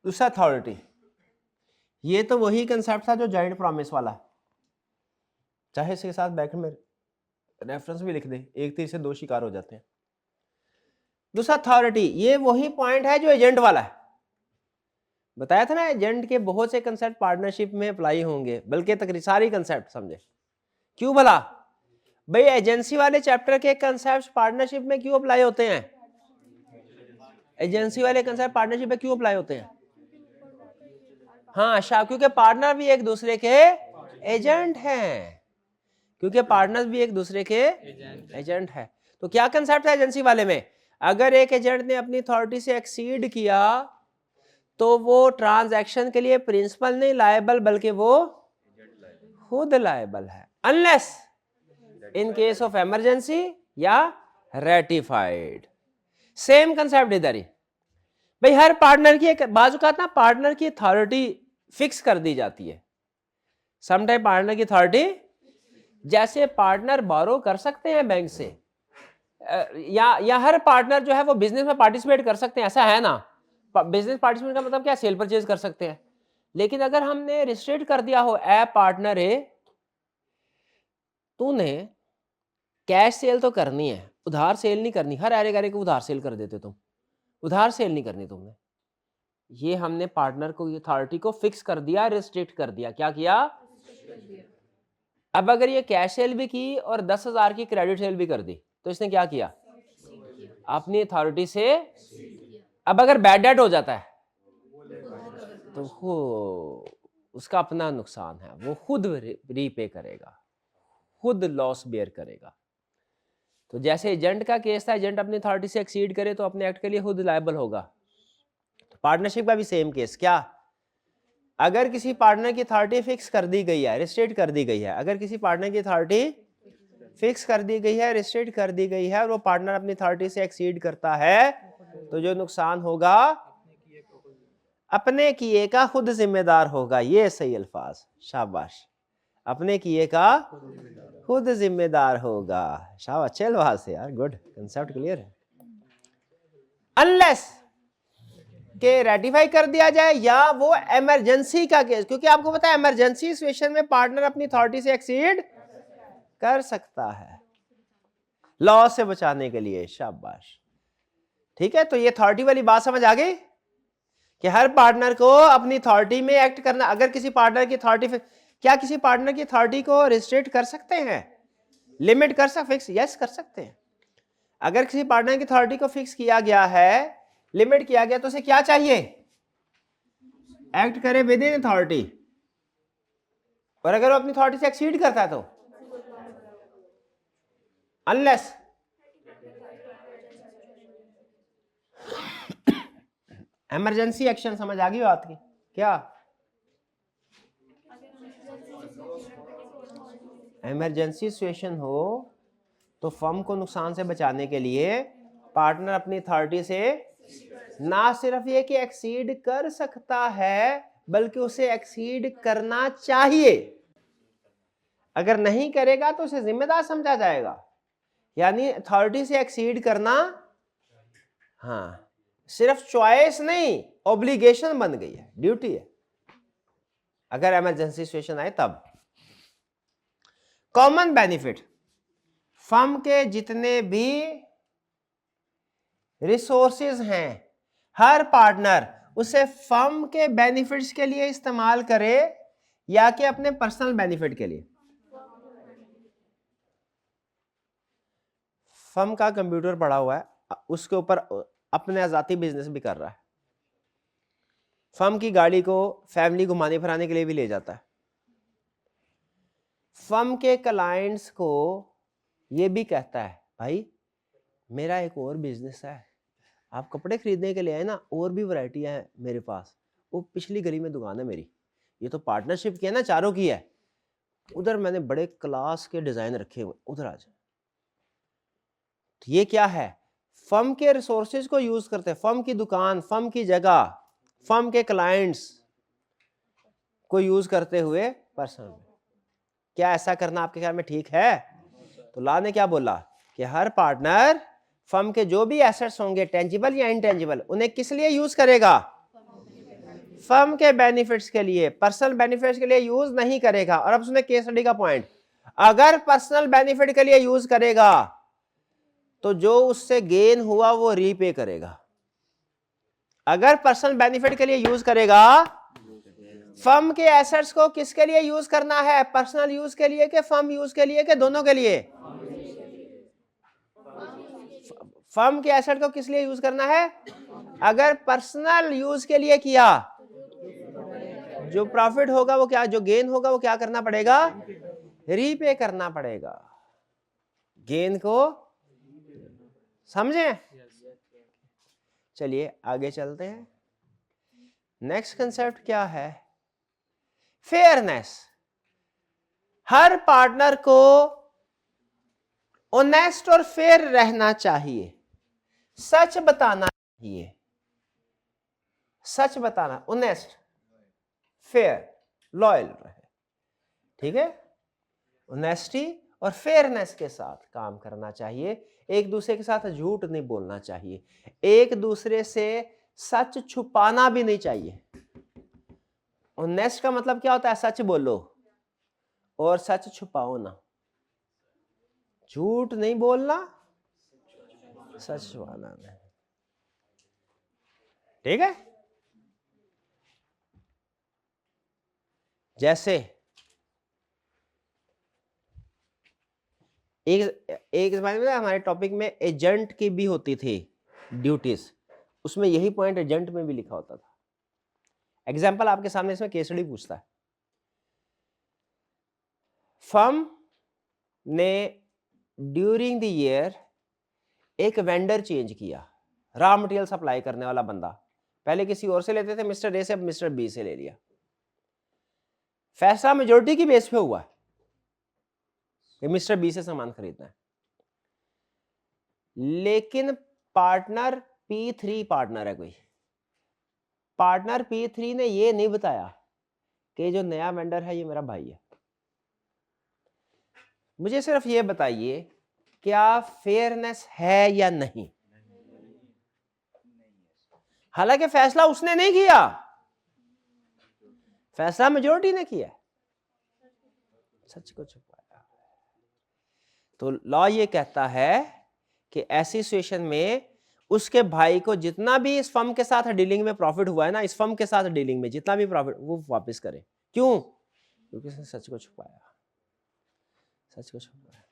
दूसरा अथॉरिटी, ये तो वही कंसेप्ट था जो जॉइंट प्रॉमिस वाला, चाहे इसके साथ बैक में रेफरेंस भी लिख दे, एक तीर से दो शिकार हो जाते हैं। दूसरा अथॉरिटी, ये वही पॉइंट है जो एजेंट वाला है। बताया था ना एजेंट के बहुत से कंसेप्ट पार्टनरशिप में अप्लाई होंगे, बल्कि तकरीबन सारी कंसेप्ट समझे। क्यों भला भाई एजेंसी वाले चैप्टर के कंसेप्ट पार्टनरशिप में क्यों अप्लाई होते हैं? एजेंसी वाले कंसेप्ट पार्टनरशिप में क्यों अप्लाई होते हैं? हाँ अच्छा, क्योंकि पार्टनर भी एक दूसरे के एजेंट हैं, क्योंकि पार्टनर्स भी एक दूसरे के एजेंट है। तो क्या कंसेप्ट है एजेंसी वाले में? अगर एक एजेंट ने अपनी अथॉरिटी से एक्सीड किया तो वो ट्रांजैक्शन के लिए प्रिंसिपल नहीं लायबल, बल्कि वो खुद लायबल है, unless in case of emergency या रेटिफाइड। सेम कंसेप्ट इधर ही भाई, हर पार्टनर की एक बाजुकात ना पार्टनर की अथॉरिटी फिक्स कर दी जाती है। समटाइम पार्टनर की अथॉरिटी, जैसे पार्टनर बोरो कर सकते हैं बैंक से, या हर पार्टनर जो है वो बिजनेस में पार्टिसिपेट कर सकते हैं, ऐसा है ना। बिजनेस पार्टिसिपेट का मतलब क्या, सेल परचेज कर सकते हैं। लेकिन अगर हमने रिस्ट्रिक्ट कर दिया हो, ए पार्टनर है, तूने कैश सेल तो करनी है, उधार सेल नहीं करनी, हर आरे गारे को उधार सेल कर देते तुम, उधार सेल नहीं करनी तुमने। ये हमने पार्टनर को, अथॉरिटी को फिक्स कर दिया, रिस्ट्रिक्ट कर दिया। क्या किया? अब अगर ये कैश सेल भी की और 10,000 की क्रेडिट सेल भी कर दी, तो इसने क्या किया? अपनी अथॉरिटी से। अब अगर बैड डेट हो जाता है तो उसका अपना नुकसान है, वो खुद रीपे करेगा, खुद लॉस बेयर करेगा। तो जैसे एजेंट का केस था, एजेंट अपनी अथॉरिटी से एक्सीड करे तो अपने एक्ट के लिए खुद लायबल होगा। तो पार्टनरशिप का भी सेम केस। क्या? अगर किसी पार्टनर की अथॉरिटी फिक्स कर दी गई है, रिस्ट्रिक्ट कर दी गई है, अगर किसी पार्टनर की अथॉरिटी फिक्स कर दी गई है, रिस्ट्रिक्ट कर दी गई है, और वो पार्टनर अपनी अथॉरिटी से एक्सीड करता है, तो जो नुकसान होगा अपने किए का खुद जिम्मेदार होगा। ये सही अल्फाज, शाबाश। अपने किए का खुद जिम्मेदार होगा, शाबाश। अच्छे अल्फाज से यार, गुड, कंसेप्ट क्लियर है। अनलेस के रेटिफाई कर दिया जाए या वो इमरजेंसी का केस, क्योंकि आपको पता है इमरजेंसी सिचुएशन में पार्टनर अपनी अथॉरिटी से एक्सीड कर सकता है लॉ से बचाने के लिए। शाबाश, ठीक है। तो ये अथॉरिटी वाली बात समझ आ गई कि हर पार्टनर को अपनी अथॉरिटी में एक्ट करना। अगर किसी पार्टनर की अथॉरिटी, क्या किसी पार्टनर की अथॉरिटी को रिस्ट्रिक्ट कर सकते हैं, लिमिट कर सकते, फिक्स? यस, कर सकते हैं। अगर किसी पार्टनर की अथॉरिटी को फिक्स किया गया है, लिमिट किया गया, तो उसे क्या चाहिए? एक्ट करे विद इन अथॉरिटी। और अगर वो अपनी अथॉरिटी से एक्सीड करता है तो अनलेस इमरजेंसी एक्शन। समझ आ गई बात की? क्या इमरजेंसी सिचुएशन हो तो फर्म को नुकसान से बचाने के लिए पार्टनर अपनी अथॉरिटी से ना सिर्फ ये कि एक्सीड कर सकता है, बल्कि उसे एक्सीड करना चाहिए। अगर नहीं करेगा तो उसे जिम्मेदार समझा जाएगा। यानी अथॉरिटी से एक्सीड करना, हाँ, सिर्फ चॉइस नहीं, ऑब्लिगेशन बन गई है, ड्यूटी है, अगर इमरजेंसी सिचुएशन आए तब। कॉमन बेनिफिट, फर्म के जितने भी रिसोर्सेज हैं, हर पार्टनर उसे फर्म के बेनिफिट्स के लिए इस्तेमाल करे या कि अपने पर्सनल बेनिफिट के लिए। फर्म का कंप्यूटर पड़ा हुआ है, उसके ऊपर अपने आजादी बिजनेस भी कर रहा है। फर्म की गाड़ी को फैमिली घुमाने फिराने के लिए भी ले जाता है। फर्म के क्लाइंट्स को ये भी कहता है, भाई मेरा एक और बिजनेस है, आप कपड़े खरीदने के लिए आए ना, और भी वैरायटियां हैं मेरे पास, वो पिछली गली में दुकान है मेरी, ये तो पार्टनरशिप की है ना, चारों की है, उधर मैंने बड़े क्लास के डिजाइन रखे हुए, उधर आ जाए। तो ये क्या है? फर्म के रिसोर्सेज को यूज करते हैं, फर्म की दुकान, फर्म की जगह, फर्म के क्लाइंट्स को यूज करते हुए पर्सनल। क्या ऐसा करना आपके ख्याल में ठीक है? तो ला ने क्या बोला कि हर पार्टनर फर्म के जो भी एसेट्स होंगे टेंजिबल या इनटेंजिबल, उन्हें किस लिए यूज करेगा? फर्म के बेनिफिट्स के लिए, पर्सनल बेनिफिट्स के लिए यूज नहीं करेगा। और अब उसने केस स्टडी का पॉइंट, अगर पर्सनल बेनिफिट के लिए यूज करेगा तो जो उससे गेन हुआ वो रीपे करेगा। अगर पर्सनल बेनिफिट के लिए यूज करेगा, फर्म के एसेट्स को किसके लिए यूज करना है? पर्सनल यूज के लिए कि फर्म यूज के लिए कि दोनों के लिए? फर्म के एसेट को किस लिए यूज करना है? अगर पर्सनल यूज के लिए किया, जो प्रॉफिट होगा वो क्या, जो गेन होगा वो क्या करना पड़ेगा? रीपे करना पड़ेगा। गेन को समझे? चलिए आगे चलते हैं। नेक्स्ट कंसेप्ट क्या है? फेयरनेस। हर पार्टनर को ऑनेस्ट और फेयर रहना चाहिए, सच बताना चाहिए, सच बताना, ऑनेस्ट, फेयर, लॉयल रहे, ठीक है? ऑनेस्टी और फेयरनेस के साथ काम करना चाहिए, एक दूसरे के साथ झूठ नहीं बोलना चाहिए, एक दूसरे से सच छुपाना भी नहीं चाहिए। ऑनेस्ट का मतलब क्या होता है? सच बोलो और सच छुपाओ ना, झूठ नहीं बोलना, सच छुपाना नहीं, ठीक है? जैसे एक जमाने में हमारे टॉपिक में एजेंट की भी होती थी ड्यूटीज, उसमें यही पॉइंट एजेंट में भी लिखा होता था। एग्जाम्पल आपके सामने इसमें केस स्टडी पूछता है। फर्म ने ड्यूरिंग द ईयर एक वेंडर चेंज किया, रॉ मटेरियल सप्लाई करने वाला बंदा, पहले किसी और से लेते थे मिस्टर ए से, अब मिस्टर बी से ले लिया। फैसला मेजोरिटी की बेस पे हुआ कि मिस्टर बी से सामान खरीदना है, लेकिन पार्टनर P3 पार्टनर है कोई, पार्टनर P3 ने ये नहीं बताया कि जो नया वेंडर है ये मेरा भाई है। मुझे सिर्फ ये बताइए क्या फेयरनेस है या नहीं? हालांकि फैसला उसने नहीं किया, फैसला मेजोरिटी ने किया, सच को छुपाया। तो लॉ ये कहता है कि ऐसी सिचुएशन में उसके भाई को जितना भी इस फर्म के साथ डीलिंग में प्रॉफिट हुआ है ना, इस फर्म के साथ डीलिंग में जितना भी प्रॉफिट, वो वापस करे। क्यों? क्योंकि उसने सच को छुपाया, सच को छुपाया।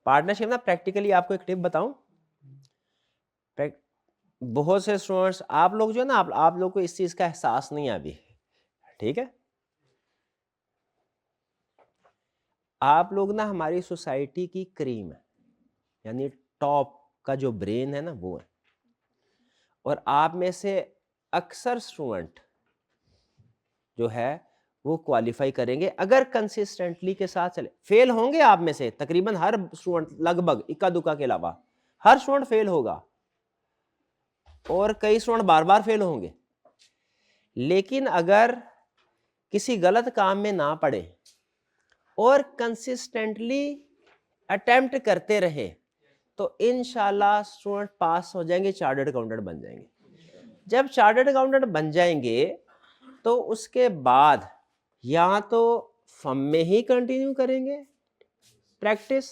पार्टनरशिप ना प्रैक्टिकली आपको एक टिप बताऊं, बहुत से स्टूडेंट्स, आप लोग जो है ना, आप लोग को इस चीज का एहसास नहीं है अभी, ठीक है? आप लोग ना हमारी सोसाइटी की क्रीम है, यानी टॉप का जो ब्रेन है ना वो है, और आप में से अक्सर स्टूडेंट जो है वो क्वालिफाई करेंगे अगर कंसिस्टेंटली के साथ चले। फेल होंगे आप में से तकरीबन हर स्टूडेंट, लगभग इक्का दुक्का के अलावा हर स्टूडेंट फेल होगा, और कई स्टूडेंट बार बार फेल होंगे। लेकिन अगर किसी गलत काम में ना पड़े और कंसिस्टेंटली अटेम्प्ट करते रहे तो इंशाल्लाह स्टूडेंट पास हो जाएंगे, चार्टर्ड अकाउंटेंट बन जाएंगे। जब चार्टर्ड अकाउंटेंट बन जाएंगे तो उसके बाद या तो फर्म में ही कंटिन्यू करेंगे प्रैक्टिस,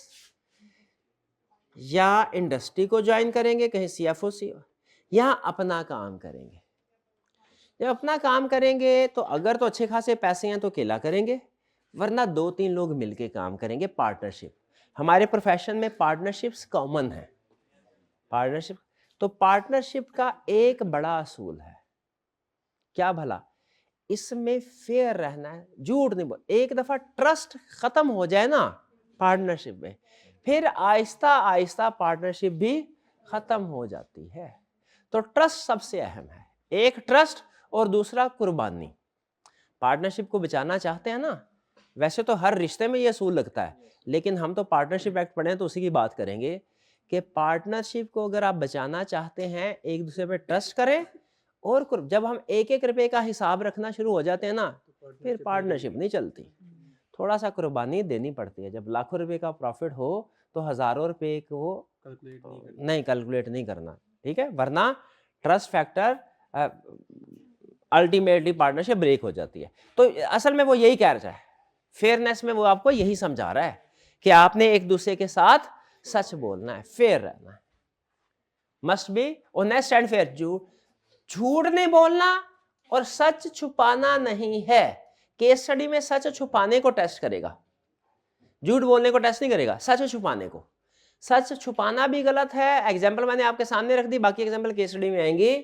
या इंडस्ट्री को ज्वाइन करेंगे कहीं CFO या अपना काम करेंगे। जब अपना काम करेंगे तो अगर तो अच्छे खासे पैसे हैं तो अकेला करेंगे, वरना 2-3 लोग मिलके काम करेंगे, पार्टनरशिप। हमारे प्रोफेशन में पार्टनरशिप्स कॉमन है, पार्टनरशिप। तो पार्टनरशिप का एक बड़ा असूल है, क्या भला? इसमें फेयर रहना है, झूठ नहीं बोल। एक दफा ट्रस्ट खत्म हो जाए ना पार्टनरशिप में, फिर आहिस्ता आहिस्ता पार्टनरशिप भी खत्म हो जाती है। तो ट्रस्ट सबसे अहम है, एक ट्रस्ट और दूसरा कुर्बानी। पार्टनरशिप को बचाना चाहते हैं ना, वैसे तो हर रिश्ते में ये असूल लगता है, लेकिन हम तो पार्टनरशिप एक्ट पढ़े हैं तो उसी की बात करेंगे कि पार्टनरशिप को अगर आप बचाना चाहते हैं, एक दूसरे पे ट्रस्ट करें, और जब हम एक एक रुपए का हिसाब रखना शुरू हो जाते हैं ना, फिर पार्टनरशिप नहीं चलती, थोड़ा सा कुर्बानी देनी पड़ती है। जब लाखों रुपए का प्रॉफिट हो तो हज़ारों रुपए को कैलकुलेट नहीं करना। नहीं कैलकुलेट नहीं करना, ठीक है, वरना trust factor ultimately partnership break हो जाती है। तो असल में वो यही कह रहा है, फेयरनेस में वो आपको यही समझा रहा है कि आपने एक दूसरे के साथ सच बोलना है, फेयर रहना है, must be honest and fair. झूठ नहीं बोलना और सच छुपाना नहीं है। केस स्टडी में सच छुपाने को टेस्ट करेगा, झूठ बोलने को टेस्ट नहीं करेगा, सच छुपाने को। सच छुपाना भी गलत है, एग्जाम्पल मैंने आपके सामने रख दी, बाकी एग्जाम्पल केस स्टडी में आएंगी।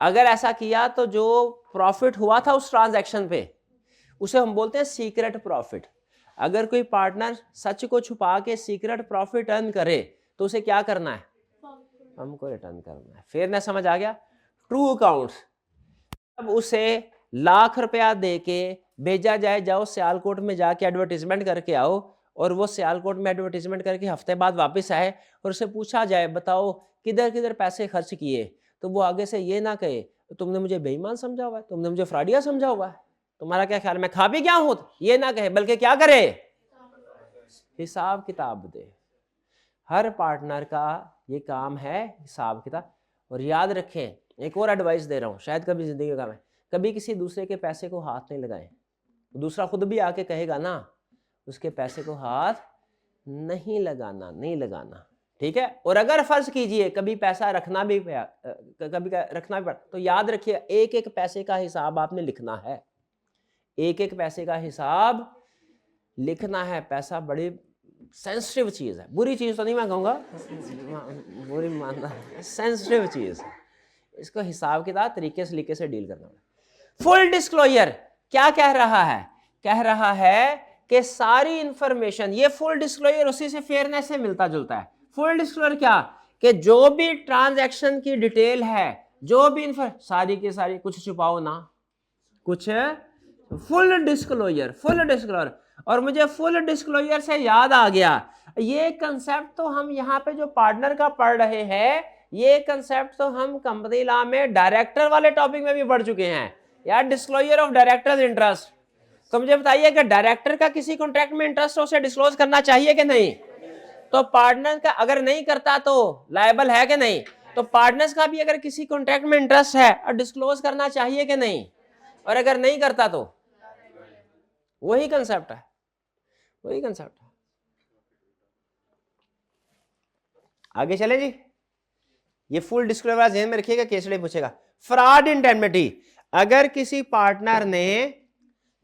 अगर ऐसा किया तो जो प्रॉफिट हुआ था उस ट्रांजैक्शन पे, उसे हम बोलते हैं सीक्रेट प्रॉफिट। अगर कोई पार्टनर सच को छुपा के सीक्रेट प्रॉफिट अर्न करे तो उसे क्या करना है, हमको रिटर्न करना है। फेयरनेस समझ आ गया। ट्रू अकाउंट्स, अब उसे लाख रुपया दे के भेजा जाए, जाओ सियालकोट में जाके एडवर्टीजमेंट करके आओ, और वो सियालकोट में एडवर्टीजमेंट करके हफ्ते बाद वापस आए और उसे पूछा जाए बताओ किधर किधर पैसे खर्च किए, तो वो आगे से ये ना कहे तुमने मुझे बेईमान समझा हुआ है, तुमने मुझे फ्रॉडिया समझा हुआ है, तुम्हारा क्या ख्याल, मैं खा भी क्या हूं, ये ना कहे, बल्कि क्या करे, हिसाब किताब दे। हर पार्टनर का ये काम है, हिसाब किताब। और याद रखें, एक और एडवाइस दे रहा हूं, शायद कभी जिंदगी का काम है, कभी किसी दूसरे के पैसे को हाथ नहीं लगाएं। दूसरा खुद भी आके कहेगा ना, उसके पैसे को हाथ नहीं लगाना, नहीं लगाना, ठीक है। और अगर फर्ज कीजिए कभी पैसा रखना भी पड़ा, तो याद रखिए एक एक पैसे का हिसाब आपने लिखना है, एक एक पैसे का हिसाब लिखना है। पैसा बड़ी सेंसिटिव चीज है, बुरी चीज तो नहीं मैं कहूँगा, बुरी मानना, सेंसिटिव चीज है, इसको हिसाब किताब तरीके से डील करना है। फुल डिस्क्लोजर क्या कह रहा है, कह रहा है कि सारी इंफॉर्मेशन, ये फुल डिस्क्लोजर उसी से फेयरनेस से मिलता जुलता है। फुल डिस्क्लोजर क्या, कि जो भी ट्रांजैक्शन की डिटेल है, जो भी सारी की सारी, कुछ छुपाओ ना, कुछ फुल डिस्क्लोजर। और मुझे फुल डिस्क्लोजर से याद आ गया, ये कंसेप्ट तो हम यहाँ पे जो पार्टनर का पढ़ रहे हैं, ये कंसेप्ट तो हम कंपनी लॉ में डायरेक्टर वाले टॉपिक में भी पढ़ चुके हैं यार, डिस्क्लोजर ऑफ डायरेक्टर्स इंटरेस्ट। तो मुझे बताइए कि डायरेक्टर का किसी कॉन्ट्रैक्ट में इंटरेस्ट उसे डिस्क्लोज करना चाहिए कि नहीं, तो पार्टनर का अगर नहीं करता तो लायबल है कि नहीं, तो पार्टनर्स का भी अगर किसी कॉन्ट्रैक्ट में इंटरेस्ट है और डिस्क्लोज करना चाहिए कि नहीं, और अगर नहीं करता तो वही कंसेप्ट है, वही कंसेप्ट है। आगे चले जी, ये फुल डिस्क्लोजर ध्यान में रखिएगा, केस स्टडी पूछेगा। फ्रॉड इंडेमनिटी, अगर किसी पार्टनर ने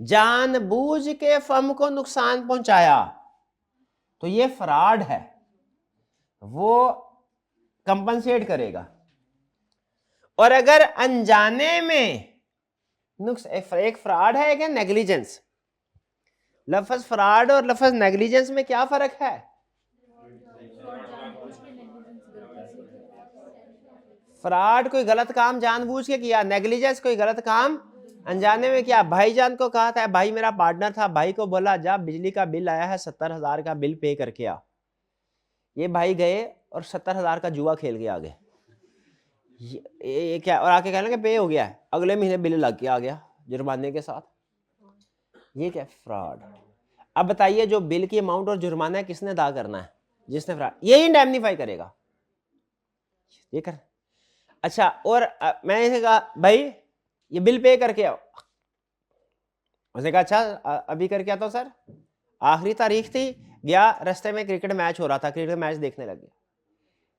जानबूझ के फर्म को नुकसान पहुंचाया तो ये फ्रॉड है, वो कंपनसेट करेगा। और अगर अनजाने में एक फ्रॉड है क्या, नेग्लिजेंस। लफ्ज फ्रॉड और लफ्ज नेग्लिजेंस में क्या फर्क है, फ्रॉड कोई गलत काम जानबूझ के किया, नेग्लिजेंस कोई गलत काम अनजाने में किया। भाईजान को कहा था, भाई मेरा पार्टनर था, भाई को बोला जा बिजली का बिल आया है 70,000 का बिल पे करके आ। ये भाई गए और 70,000 का जुआ खेल के आ गए, ये क्या, और आके कहने लगे पे हो गया है, अगले महीने बिल लग के आ गया जुर्माने के साथ। ये क्या, फ्रॉड। अब बताइए जो बिल की अमाउंट और जुर्माना है किसने अदा करना है, जिसने फ्रॉड, यही इंडेमनीफाई करेगा, ये कर। अच्छा, और मैंने कहा भाई ये बिल पे करके आओ, उसने कहा अच्छा अभी करके आता हूं सर। आखिरी तारीख थी, गया, रास्ते में क्रिकेट मैच हो रहा था, क्रिकेट मैच देखने लग गया,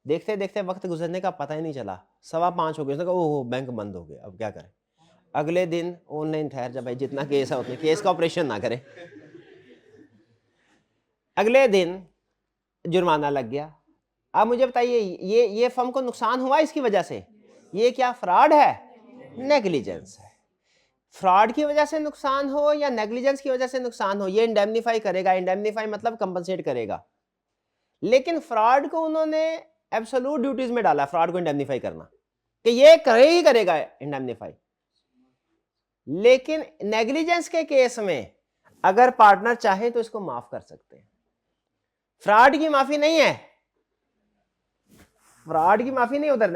देखते देखते वक्त गुजरने का पता ही नहीं चला, 5:15 हो गया। उसने कहा ओहो बैंक बंद हो गया, अब क्या करें। अगले दिन ऑनलाइन ठहर जा भाई, जितना केस है उतने केस का ऑपरेशन ना करे। अगले दिन जुर्माना लग गया। अब मुझे बताइए ये फर्म को नुकसान हुआ इसकी वजह से, ये क्या फ्रॉड है, नेग्लिजेंस है। फ्रॉड की वजह से नुकसान हो या नेग्लिजेंस की वजह से नुकसान हो, ये इंडेमनीफाई करेगा। इंडेमनीफाई मतलब कंपनसेट करेगा। लेकिन फ्रॉड को उन्होंने एब्सोल्यूट ड्यूटीज में डाला, फ्रॉड को इंडेमनीफाई करना, कि ये करे ही करेगा इंडेमनीफाई। लेकिन नेग्लिजेंस के केस में अगर पार्टनर चाहे तो इसको माफ कर सकते हैं। फ्रॉड की माफी नहीं है, फ्रॉड की माफी नहीं, उधर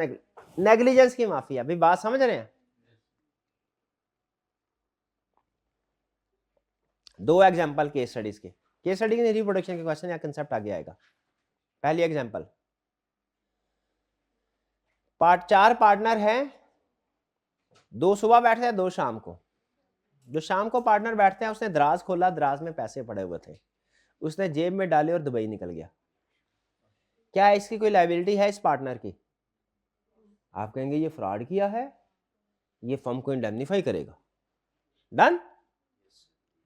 नेग्लिजेंस की माफी है। अभी बात समझ रहे हैं। दो एग्जांपल केस स्टडीज के, केस स्टडी की रिप्रोडक्शन के क्वेश्चन या कंसेप्ट आगे आएगा। पहली एग्जांपल, चार पार्टनर हैं, दो सुबह बैठते हैं, दो शाम को। जो शाम को पार्टनर बैठते हैं उसने दराज खोला, दराज में पैसे पड़े हुए थे, उसने जेब में डाले और दुबई निकल गया। क्या इसकी कोई लायबिलिटी है इस पार्टनर की? आप कहेंगे ये फ्रॉड किया है, ये फर्म को इंडेमनीफाई करेगा। डन?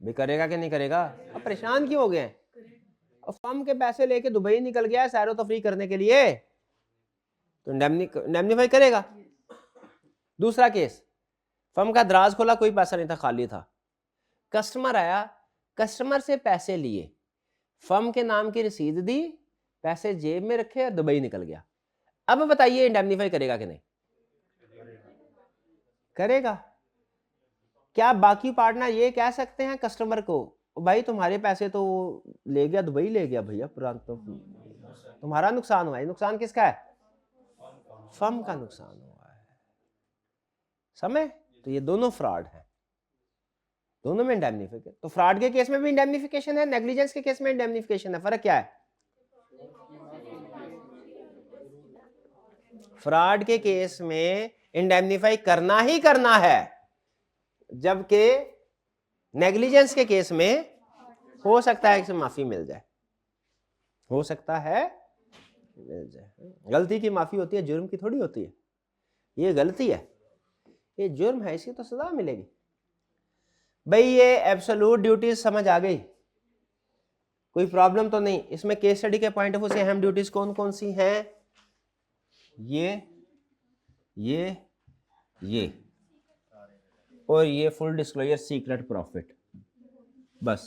भी करेगा कि नहीं करेगा? अब परेशान क्यों हो गए हैं? अब फर्म के पैसे लेके दुबई निकल गया है सैरो तफरी करने के लिए, तो इंडेमनीफाई करेगा। दूसरा केस, फर्म का दराज खोला, कोई पैसा नहीं था, खाली था। कस्टमर आया, कस्टमर से पैसे लिए, फर्म के नाम की रसीद दी, पैसे जेब में रखे और दुबई निकल गया। अब बताइए इंडेमनीफाई करेगा कि नहीं? करेगा। क्या बाकी पार्टनर ये कह सकते हैं कस्टमर को, भाई तुम्हारे पैसे तो ले गया, दुबई ले गया भैया, पुराना तो तुम्हारा नुकसान हुआ है। नुकसान किसका है? फर्म का नुकसान हुआ है। समझ? तो ये दोनों फ्रॉड है, दोनों में इंडेमनिफिकेशन। तो फ्रॉड के केस में भी इंडेमनिफिकेशन है, नेग्लिजेंस के केस में इंडेमनिफिकेशन है। फर्क क्या है? फ्रॉड के केस में इंडेमनीफाई करना ही करना है, जबकि नेग्लिजेंस के केस में हो सकता है कि माफी मिल जाए, हो सकता है मिल जाए। गलती की माफी होती है, जुर्म की थोड़ी होती है। ये गलती है, ये जुर्म है, इसकी तो सजा मिलेगी। भाई ये एब्सोल्यूट ड्यूटीज समझ आ गई? कोई प्रॉब्लम तो नहीं? इसमें केस स्टडी के पॉइंट ऑफ व्यू से अहम ड्यूटीज कौन कौन सी हैं? ये और ये फुल डिस्क्लोजर, सीक्रेट प्रॉफिट, बस।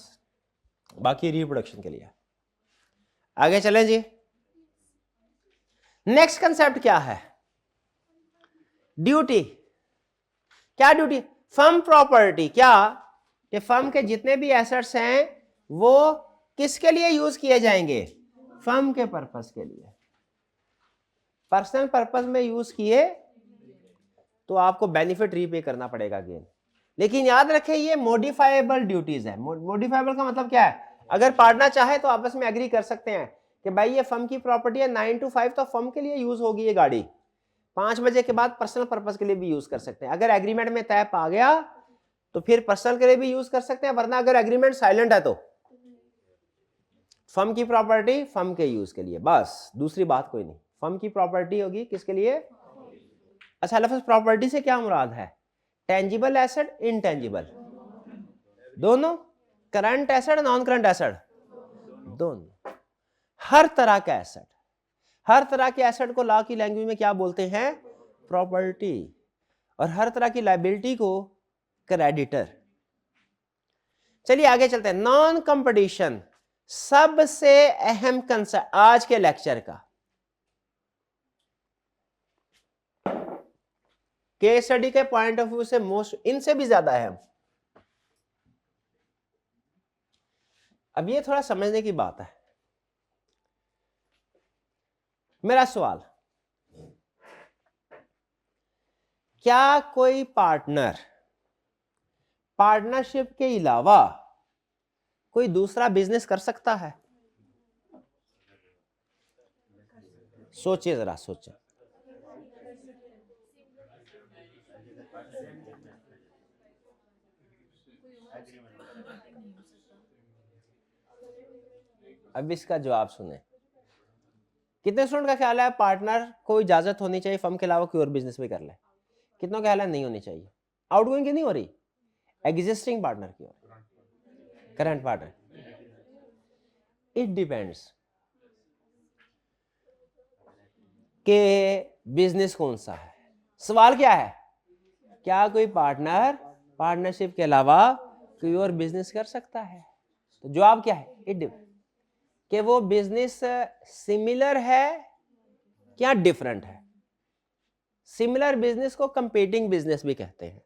बाकी रिप्रोडक्शन के लिए। आगे चलें जी। नेक्स्ट कंसेप्ट क्या है? ड्यूटी। क्या ड्यूटी? Firm property. क्या कि फर्म के जितने भी एसेट्स हैं वो किसके लिए यूज किए जाएंगे? फर्म के पर्पस के लिए। पर्सनल पर्पस में यूज किए तो आपको बेनिफिट रीपे करना पड़ेगा अगेन। लेकिन याद रखें ये मॉडिफाइबल ड्यूटीज है। मॉडिफाइबल का मतलब क्या है? अगर पार्टनर चाहे तो आपस में एग्री कर सकते हैं कि भाई ये फर्म की प्रॉपर्टी है, 9 to 5 तो फर्म के लिए यूज होगी ये गाड़ी, 5 बजे के बाद पर्सनल पर्पस के लिए भी यूज कर सकते हैं। अगर एग्रीमेंट में तय पा गया तो फिर पर्सनल के लिए भी यूज कर सकते हैं, वरना अगर एग्रीमेंट साइलेंट है तो फर्म की प्रॉपर्टी फर्म के यूज के लिए, बस। दूसरी बात कोई नहीं। फर्म की प्रॉपर्टी होगी किसके लिए? अच्छा, लफ्ज प्रॉपर्टी से क्या मुराद है? टेंजिबल एसेट, इनटेंजिबल दोनों, current asset, non current asset दोनों, हर तरह का एसेट। हर तरह के एसेट को लॉ की लैंग्वेज में क्या बोलते हैं? प्रॉपर्टी। और हर तरह की लायबिलिटी को क्रेडिटर। चलिए आगे चलते हैं। नॉन कंपटीशन, सबसे अहम कंसेप्ट आज के लेक्चर का। केस स्टडी के पॉइंट ऑफ व्यू से मोस्ट, इनसे भी ज्यादा अहम। अब ये थोड़ा समझने की बात है। मेरा सवाल, क्या कोई पार्टनर पार्टनरशिप के अलावा कोई दूसरा बिजनेस कर सकता है? सोचिए जरा, सोचिए। अब इसका जवाब सुने। कितने स्टूडेंट का ख्याल है पार्टनर को इजाजत होनी चाहिए फर्म के अलावा कोई और बिजनेस भी कर ले? कितनों का ख्याल है नहीं होनी चाहिए? आउटगोइंग की नहीं हो रही, एग्जिस्टिंग पार्टनर की हो रही, करंट पार्टनर। इट डिपेंड्स के बिजनेस कौन सा है। सवाल क्या है? क्या कोई पार्टनर पार्टनरशिप के अलावा कोई और बिजनेस कर सकता है? तो जवाब क्या है? इट डिपेंड्स कि वो बिजनेस सिमिलर है क्या डिफरेंट है। सिमिलर बिजनेस को कंपीटिंग बिजनेस भी कहते हैं।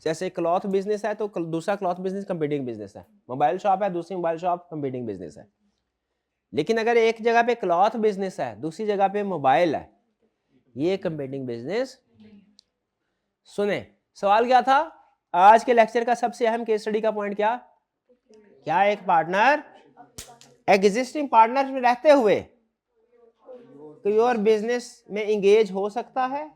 जैसे क्लॉथ बिजनेस है तो दूसरा क्लॉथ बिजनेस कंपीटिंग बिजनेस है, मोबाइल शॉप है दूसरी मोबाइल शॉप कंपीटिंग बिजनेस है। लेकिन अगर एक जगह पे क्लॉथ बिजनेस है दूसरी जगह पे मोबाइल है, ये कंपीटिंग बिजनेस। सुने सवाल क्या था आज के लेक्चर का? सबसे अहम केस स्टडी का पॉइंट क्या? क्या एक पार्टनर एग्जिस्टिंग पार्टनर में रहते हुए कोई और बिजनेस में इंगेज हो सकता है।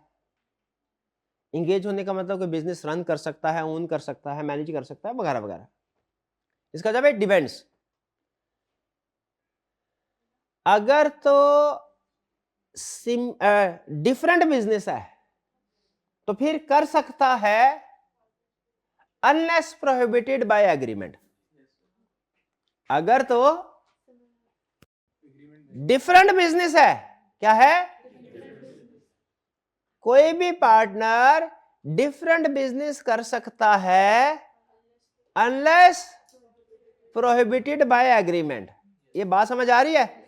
इंगेज होने का मतलब कोई बिजनेस रन कर सकता है, ओन कर सकता है, मैनेज कर सकता है, वगैरह वगैरह। इसका जवाब है डिपेंड्स। अगर तो डिफरेंट बिजनेस है तो फिर कर सकता है अनलेस प्रोहिबिटेड बाय एग्रीमेंट। अगर तो डिफरेंट बिजनेस है, क्या है, कोई भी पार्टनर डिफरेंट बिजनेस कर सकता है अनलेस प्रोहिबिटेड बाय एग्रीमेंट। ये बात समझ आ रही है?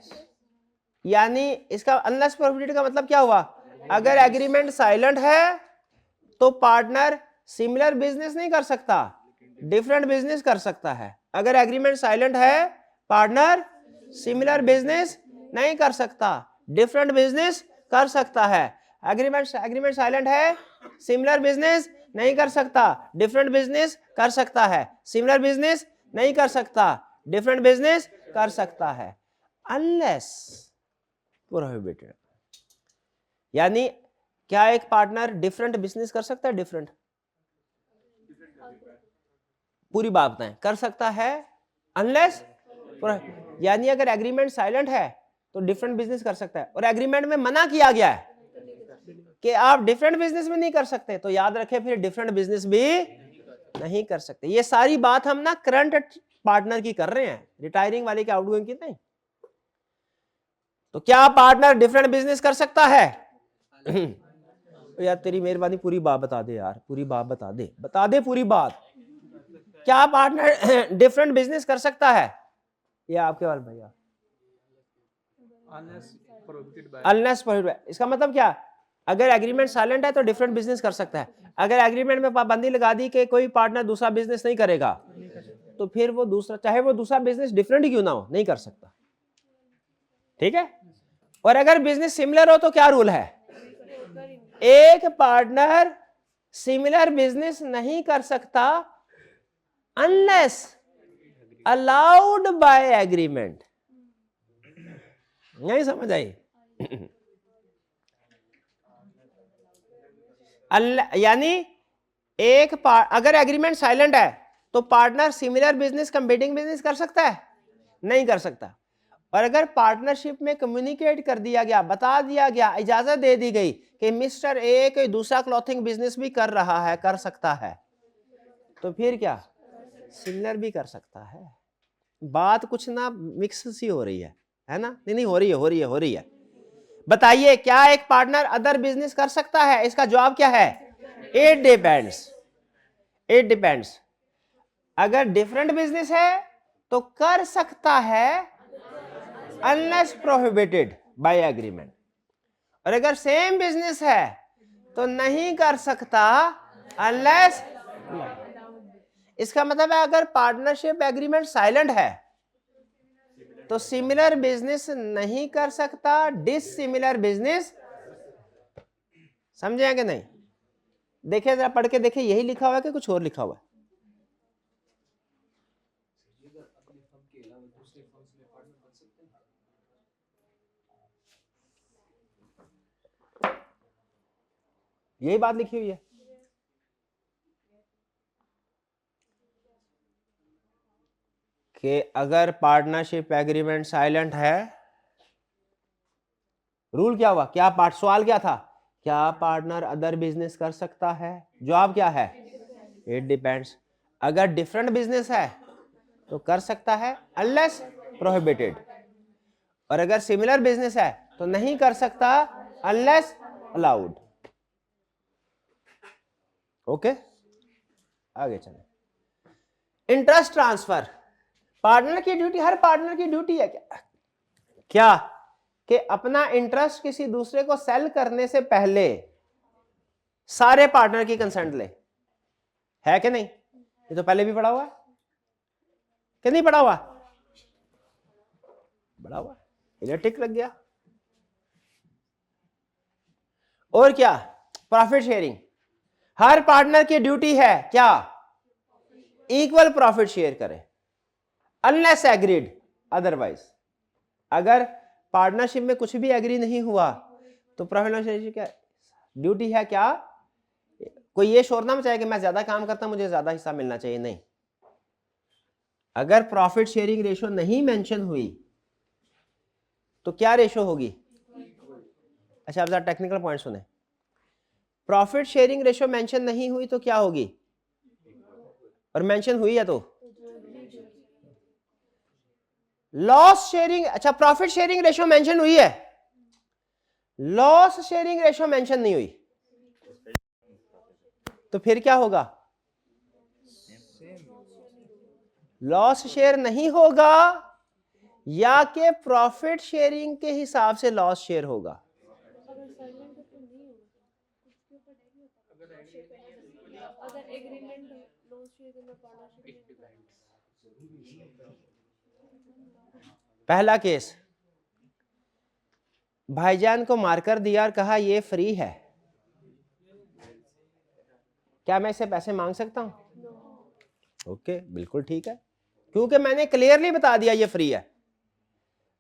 यानी इसका अनलेस प्रोहिबिटेड का मतलब क्या हुआ? अगर एग्रीमेंट साइलेंट है तो पार्टनर सिमिलर बिजनेस नहीं कर सकता, डिफरेंट बिजनेस कर सकता है। अगर एग्रीमेंट साइलेंट है, पार्टनर सिमिलर बिजनेस नहीं कर सकता, डिफरेंट बिजनेस कर सकता है। एग्रीमेंट साइलेंट है, सिमिलर बिजनेस नहीं कर सकता, डिफरेंट बिजनेस कर सकता है, सिमिलर बिजनेस नहीं कर सकता, डिफरेंट बिजनेस कर सकता है, अनलेस प्रोहिबिटेड। यानी क्या एक पार्टनर डिफरेंट बिजनेस कर सकता है? डिफरेंट पूरी बात बताएं, कर सकता है अनलेस, यानी अगर एग्रीमेंट साइलेंट है तो डिफरेंट बिजनेस कर सकता है, और एग्रीमेंट में मना किया गया है कि आप डिफरेंट बिजनेस में नहीं कर सकते, तो याद रखें फिर डिफरेंट बिजनेस भी नहीं कर सकते। ये सारी बात हम ना करंट पार्टनर की कर रहे हैं, रिटायरिंग वाले की, आउटगोइंग की नहीं। तो क्या पार्टनर डिफरेंट बिजनेस कर सकता है? यार तेरी मेहरबानी पूरी बात बता दे यार, पूरी बात बता दे पूरी बात। क्या पार्टनर डिफरेंट बिजनेस कर सकता है? ये आपके वाल भैया, अनलेस प्रोहिबिटेड। इसका मतलब क्या? अगर एग्रीमेंट साइलेंट है तो डिफरेंट बिजनेस कर सकता है। अगर एग्रीमेंट में पाबंदी लगा दी कि कोई पार्टनर दूसरा बिजनेस नहीं करेगा, तो फिर वो दूसरा, चाहे वो दूसरा बिजनेस डिफरेंट ही क्यों ना हो, नहीं कर सकता। ठीक है? और अगर बिजनेस सिमिलर हो तो क्या रूल है? एक पार्टनर सिमिलर बिजनेस नहीं कर सकता अनलेस अलाउड बाय एग्रीमेंट। नहीं समझ आई? यानी अगर एग्रीमेंट साइलेंट है तो partner similar business, competing business कर सकता है? नहीं कर सकता। और अगर पार्टनरशिप में कम्युनिकेट कर दिया गया, बता दिया गया, इजाजत दे दी गई कि मिस्टर ए कोई दूसरा क्लॉथिंग बिजनेस भी कर रहा है, कर सकता है, तो फिर क्या, सिमिलर भी कर सकता है। बात कुछ ना मिक्स सी हो रही है ना? नहीं हो रही है। बताइए क्या एक पार्टनर अदर बिजनेस कर सकता है? इसका जवाब क्या है? It depends. अगर डिफरेंट बिजनेस है तो कर सकता है अनलेस प्रोहिबिटेड बाय एग्रीमेंट, और अगर सेम बिजनेस है तो नहीं कर सकता अनलेस। इसका मतलब है अगर पार्टनरशिप एग्रीमेंट साइलेंट है तो सिमिलर बिजनेस नहीं कर सकता, डिसिमिलर बिजनेस। समझे कि नहीं? देखिए जरा पढ़ के देखिए, यही लिखा हुआ है कि कुछ और लिखा हुआ है? यही बात लिखी हुई है। कि अगर पार्टनरशिप एग्रीमेंट साइलेंट है, रूल क्या हुआ? सवाल क्या था? क्या पार्टनर अदर बिजनेस कर सकता है? जवाब क्या है? It depends. अगर डिफरेंट बिजनेस है तो कर सकता है अनलेस प्रोहिबिटेड, और अगर सिमिलर बिजनेस है तो नहीं कर सकता अनलेस अलाउड। ओके, आगे चले। इंटरेस्ट ट्रांसफर, पार्टनर की ड्यूटी, हर पार्टनर की ड्यूटी है क्या कि अपना इंटरेस्ट किसी दूसरे को सेल करने से पहले सारे पार्टनर की कंसेंट ले, है कि नहीं? ये तो पहले भी पढ़ा हुआ है कि नहीं? पढ़ा हुआ इधर टिक लग गया। और क्या? प्रॉफिट शेयरिंग, हर पार्टनर की ड्यूटी है क्या? इक्वल प्रॉफिट शेयर करे, अनलेस एग्रीड अदरवाइज अगर पार्टनरशिप में कुछ भी एग्री नहीं हुआ तो प्रॉफिट लॉस शेयरिंग क्या ड्यूटी है? क्या कोई ये शोर ना मचाए कि मैं ज्यादा काम करता हूं मुझे ज्यादा हिस्सा मिलना चाहिए, नहीं। अगर प्रॉफिट शेयरिंग रेशो नहीं मेंशन हुई तो क्या रेशो होगी? अच्छा, आप जरा टेक्निकल पॉइंट सुने। प्रॉफिट शेयरिंग रेशो मेंशन नहीं हुई तो क्या होगी? और मेंशन हुई है तो लॉस शेयरिंग। अच्छा, प्रॉफिट शेयरिंग रेशो मेंशन हुई है, लॉस शेयरिंग रेशो मेंशन नहीं हुई, तो फिर क्या होगा? लॉस शेयर नहीं होगा या कि प्रॉफिट शेयरिंग के हिसाब से लॉस शेयर होगा? पहला केस, भाईजान को मारकर दिया और कहा ये फ्री है, क्या मैं इससे पैसे मांग सकता हूं? ओके, बिल्कुल ठीक है, क्योंकि मैंने क्लियरली बता दिया ये फ्री है।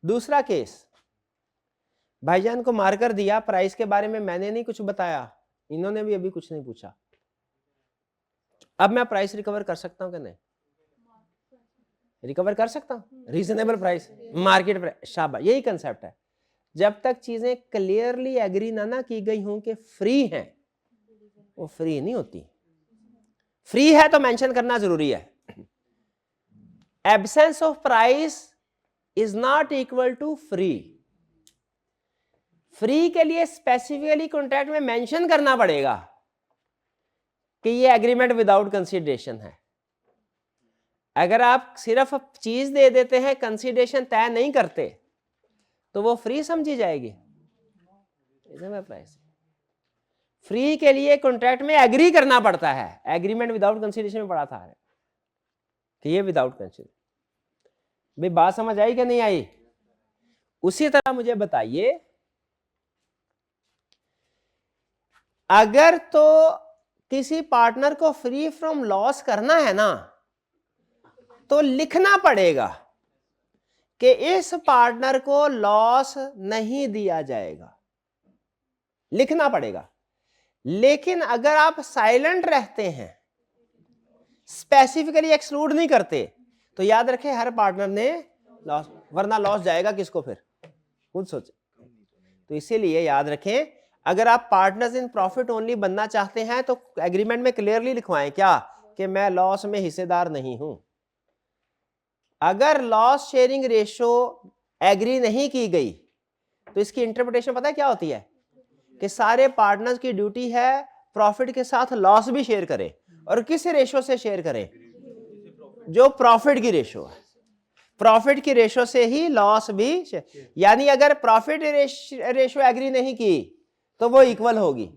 दूसरा केस, भाईजान को मारकर दिया, प्राइस के बारे में मैंने नहीं कुछ बताया, इन्होंने भी अभी कुछ नहीं पूछा, अब मैं प्राइस रिकवर कर सकता हूं कि नहीं? रिकवर कर सकता हूं, रीजनेबल प्राइस, मार्केट प्राइस, शाबाश, यही कंसेप्ट है। जब तक चीजें क्लियरली एग्री ना की गई हों कि फ्री हैं, वो फ्री नहीं होती। फ्री है तो मेंशन करना जरूरी है। Absence of price is not equal to free. Free के लिए स्पेसिफिकली कॉन्ट्रैक्ट में मेंशन करना पड़ेगा कि ये एग्रीमेंट विदाउट कंसीडरेशन है। अगर आप सिर्फ चीज दे देते हैं, कंसीडरेशन तय नहीं करते, तो वो फ्री समझी जाएगी। प्राइस फ्री के लिए कॉन्ट्रैक्ट में एग्री करना पड़ता है। एग्रीमेंट विदाउट कंसीडरेशन में पढ़ा था कि ये विदाउट कंसीडरेशन। भाई बात समझ आई कि नहीं आई? उसी तरह मुझे बताइए, अगर तो किसी पार्टनर को फ्री फ्रॉम लॉस करना है ना, तो लिखना पड़ेगा कि इस पार्टनर को लॉस नहीं दिया जाएगा, लिखना पड़ेगा। लेकिन अगर आप साइलेंट रहते हैं, स्पेसिफिकली एक्सक्लूड नहीं करते, तो याद रखें हर पार्टनर ने लॉस, वरना लॉस जाएगा किसको? फिर खुद सोचे। तो इसीलिए याद रखें, अगर आप पार्टनर्स इन प्रॉफिट ओनली बनना चाहते हैं तो एग्रीमेंट में क्लियरली लिखवाएं क्या कि मैं लॉस में हिस्सेदार नहीं हूं। अगर लॉस शेयरिंग रेशो एग्री नहीं की गई तो इसकी इंटरप्रिटेशन पता है क्या होती है? कि सारे पार्टनर्स की ड्यूटी है प्रॉफिट के साथ लॉस भी शेयर करें, और किस रेशो से शेयर करें? जो प्रॉफिट की रेशो है, प्रॉफिट की रेशो से ही लॉस भी। यानी अगर प्रॉफिट रेशो एग्री नहीं की तो वो इक्वल होगी,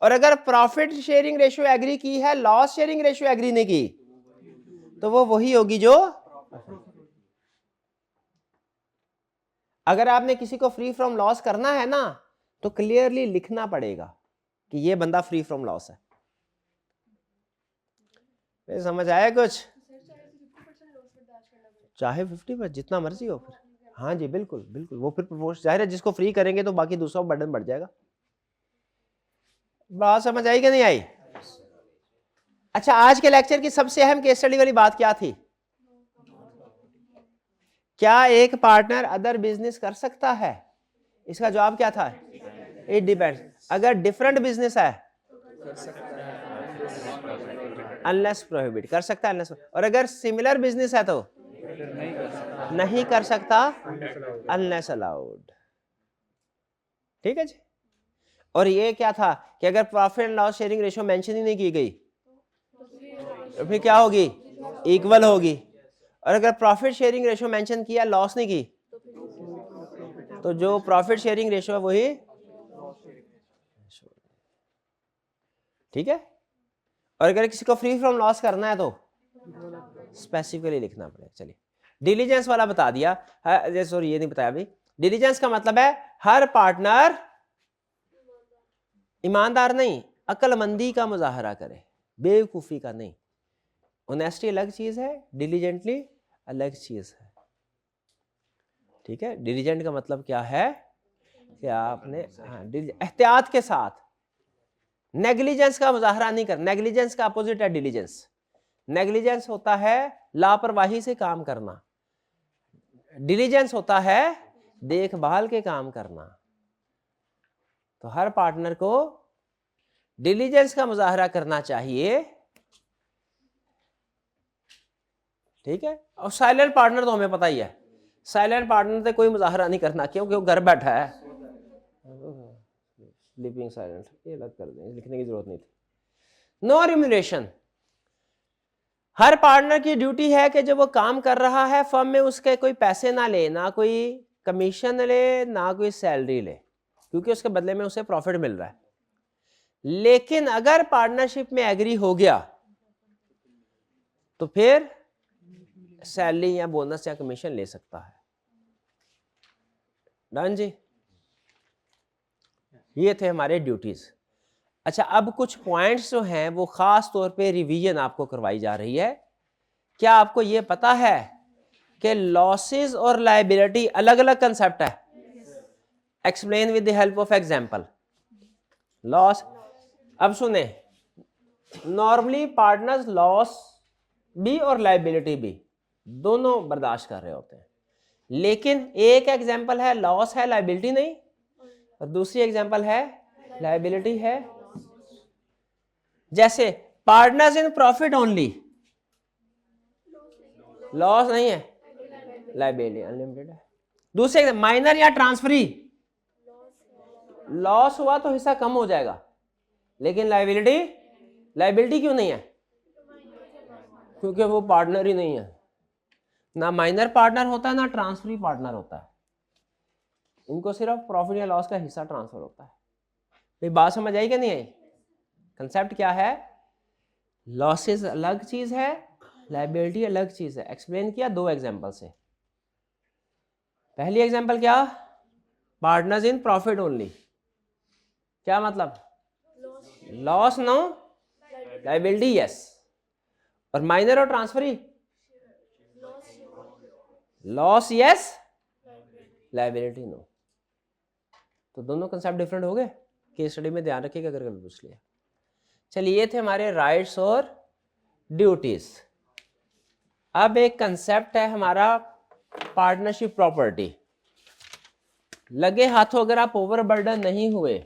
और अगर प्रॉफिट शेयरिंग रेशो एग्री की है, लॉस शेयरिंग रेशो एग्री नहीं की, तो वो वही होगी जो। अगर आपने किसी को फ्री फ्रॉम लॉस करना है ना, तो क्लियरली लिखना पड़ेगा कि ये बंदा फ्री फ्रॉम लॉस है। समझ आया कुछ? चाहे 50% जितना मर्जी हो फिर। हाँ जी, बिल्कुल बिल्कुल, वो फिर प्रपोज जाहिर है, जिसको फ्री करेंगे तो बाकी दूसरा बर्डन बढ़ जाएगा। बात समझ आई कि नहीं आई? अच्छा, आज के लेक्चर की सबसे अहम केस स्टडी वाली बात क्या थी? क्या एक पार्टनर अदर बिजनेस कर सकता है? इसका जवाब क्या था? It depends. अगर डिफरेंट बिजनेस है अनलेस प्रोहिबिट, कर सकता है अनलेस। और अगर सिमिलर बिजनेस है तो नहीं कर सकता अनलेस अलाउड। ठीक है जी। और ये क्या था कि अगर profit and loss sharing ratio mention ही नहीं की गई तो फिर क्या होगी? इक्वल होगी। और अगर प्रॉफिट शेयरिंग रेशियो मेंशन किया, लॉस नहीं की, तो जो प्रॉफिट शेयरिंग रेशियो है वही। ठीक है। और अगर किसी को फ्री फ्रॉम लॉस करना है तो स्पेसिफिकली लिखना पड़ेगा। चलिए, डिलीजेंस वाला बता दिया। सॉरी, ये नहीं बताया अभी। डिलीजेंस का मतलब है हर पार्टनर ईमानदार नहीं, अक्लमंदी का मुजाहरा करे, बेवकूफी का नहीं। ऑनेस्टी अलग चीज है, डिलीजेंटली अलग चीज है। ठीक है, डिलीजेंट का मतलब क्या है कि आपने एहतियात के साथ, नेग्लिजेंस का मुजाहरा नहीं कर। नेग्लिजेंस का अपोजिट है डिलीजेंस। नेग्लिजेंस होता है लापरवाही से काम करना, डिलीजेंस होता है देखभाल के काम करना। तो हर पार्टनर को डिलीजेंस का मुजाहरा करना चाहिए, ठीक है। और साइलेंट पार्टनर तो हमें पता ही है, साइलेंट पार्टनर से कोई मुजाहरा नहीं करना, क्योंकि वो घर बैठा है। स्लीपिंग साइलेंट, ये अलग कर दें, लिखने की जरूरत नहीं थी। नो रिम्यूनरेशन, हर पार्टनर की ड्यूटी है कि जब वो काम कर रहा है फर्म में, उसके कोई पैसे ना ले, ना कोई कमीशन ले, ना कोई सैलरी ले, क्योंकि उसके बदले में उसे प्रॉफिट मिल रहा है। लेकिन अगर पार्टनरशिप में एग्री हो गया तो फिर सैलरी या बोनस या कमीशन ले सकता है। डन जी, ये थे हमारे ड्यूटीज। अच्छा, अब कुछ पॉइंट्स जो हैं वो खास तौर पे रिवीजन आपको करवाई जा रही है। क्या आपको ये पता है कि लॉसेस और लायबिलिटी अलग अलग कंसेप्ट है? Explain with the help of example. Loss, अब सुने, नॉर्मली पार्टनर्स लॉस भी और लायबिलिटी भी दोनों बर्दाश्त कर रहे होते हैं, लेकिन एक एग्जांपल है लॉस है, लायबिलिटी नहीं, और दूसरी एग्जांपल है लायबिलिटी है। जैसे partners in profit only, loss नहीं है, लायबिलिटी अनलिमिटेड है। दूसरे माइनर या ट्रांसफरी, लॉस हुआ तो हिस्सा कम हो जाएगा, लेकिन लायबिलिटी क्यों नहीं है? क्योंकि वो पार्टनर ही नहीं है, ना माइनर पार्टनर होता है ना ट्रांसफरी पार्टनर होता है, इनको सिर्फ प्रॉफिट या लॉस का हिस्सा ट्रांसफर होता है। ये बात समझ आई कि नहीं आई? कंसेप्ट क्या है? लॉसेस अलग चीज है, लायबिलिटी अलग चीज है। एक्सप्लेन किया दो एग्जांपल से। पहली एग्जांपल क्या? पार्टनर्स इन प्रॉफिट ओनली, क्या मतलब? Loss no, liability yes. और माइनर और transferee, loss yes, liability no. तो दोनों कंसेप्ट डिफरेंट हो गए। केस स्टडी में ध्यान रखिएगा अगर कभी पूछ लिया। चलिए, ये थे हमारे राइट्स और ड्यूटीज। अब एक कंसेप्ट है हमारा पार्टनरशिप प्रॉपर्टी। लगे हाथों अगर आप ओवरबर्डन नहीं हुए,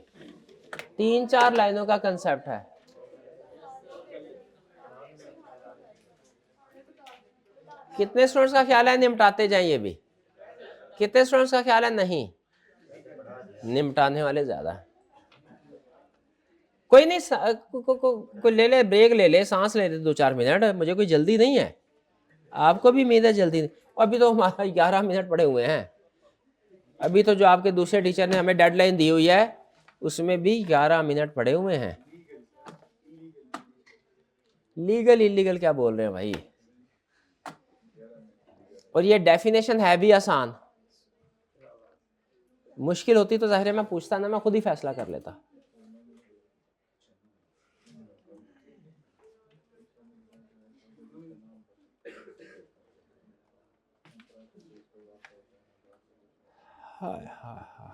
3-4 लाइनों का कंसेप्ट है। कितने स्टूडेंट्स का ख्याल है निपटाते जाएं? ये भी कितने स्टूडेंट्स का ख्याल है नहीं निपटाने वाले ज्यादा? कोई नहीं, कोई ले ले, ब्रेक ले ले, सांस ले ले 2-4 मिनट, मुझे कोई जल्दी नहीं है, आपको भी उम्मीद है जल्दी नहीं। अभी तो हमारा 11 मिनट पड़े हुए हैं। अभी तो जो आपके दूसरे टीचर ने हमें डेडलाइन दी हुई है उसमें भी 11 मिनट पड़े हुए हैं। लीगल इलीगल क्या बोल रहे हैं भाई? और ये डेफिनेशन है भी आसान, मुश्किल होती तो जाहिर है मैं पूछता ना, मैं खुद ही फैसला कर लेता। हाय हाय हाय,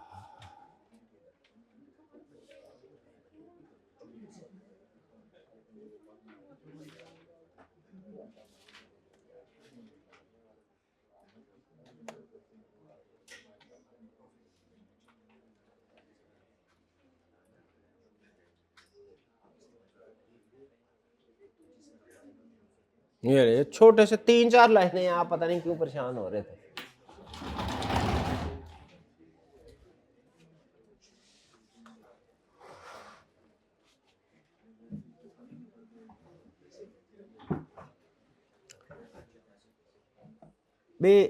ये छोटे से 3-4 लाइनें, आप पता नहीं क्यों परेशान हो रहे थे। भी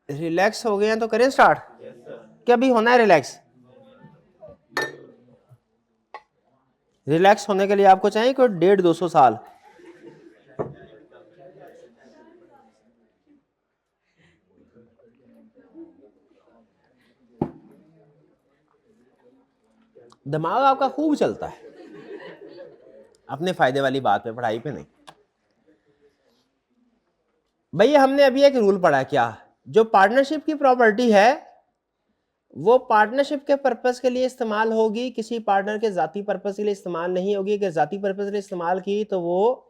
रिलैक्स हो गए हैं तो करें स्टार्ट? क्या अभी होना है रिलैक्स? रिलैक्स होने के लिए आपको चाहिए कोई 150-200 साल? दिमाग आपका खूब चलता है अपने फायदे वाली बात पे, पढ़ाई पे नहीं। भैया हमने अभी एक रूल पढ़ा, क्या? जो पार्टनरशिप की प्रॉपर्टी है वो पार्टनरशिप के पर्पस के लिए इस्तेमाल होगी, किसी पार्टनर के जाती पर्पस के लिए इस्तेमाल नहीं होगी। अगर जाती पर्पस के लिए इस्तेमाल की तो वो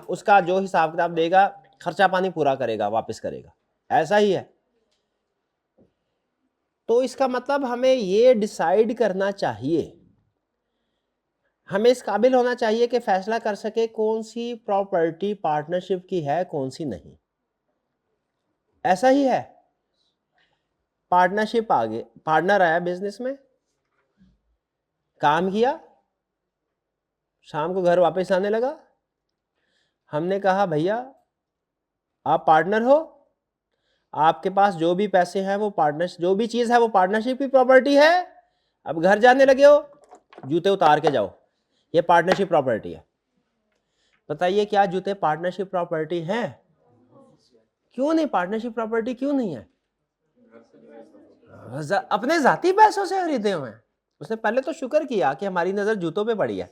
उसका जो हिसाब किताब देगा, खर्चा पानी पूरा करेगा, वापस करेगा, ऐसा ही है। तो इसका मतलब हमें ये डिसाइड करना चाहिए, हमें इस काबिल होना चाहिए कि फैसला कर सके कौन सी प्रॉपर्टी पार्टनरशिप की है, कौन सी नहीं। ऐसा ही है। पार्टनरशिप आगे, पार्टनर आया बिजनेस में, काम किया, शाम को घर वापस आने लगा। हमने कहा भैया आप पार्टनर हो, आपके पास जो भी पैसे हैं वो पार्टनर, जो भी चीज है वो पार्टनरशिप की प्रॉपर्टी है। अब घर जाने लगे हो, जूते उतार के जाओ, ये पार्टनरशिप प्रॉपर्टी है। बताइए क्या जूते पार्टनरशिप प्रॉपर्टी हैं? क्यों नहीं पार्टनरशिप प्रॉपर्टी, क्यों नहीं है? अपने जाती पैसों से खरीदे हुए हैं। उसने पहले तो शुक्र किया कि हमारी नजर जूतों पे पड़ी है,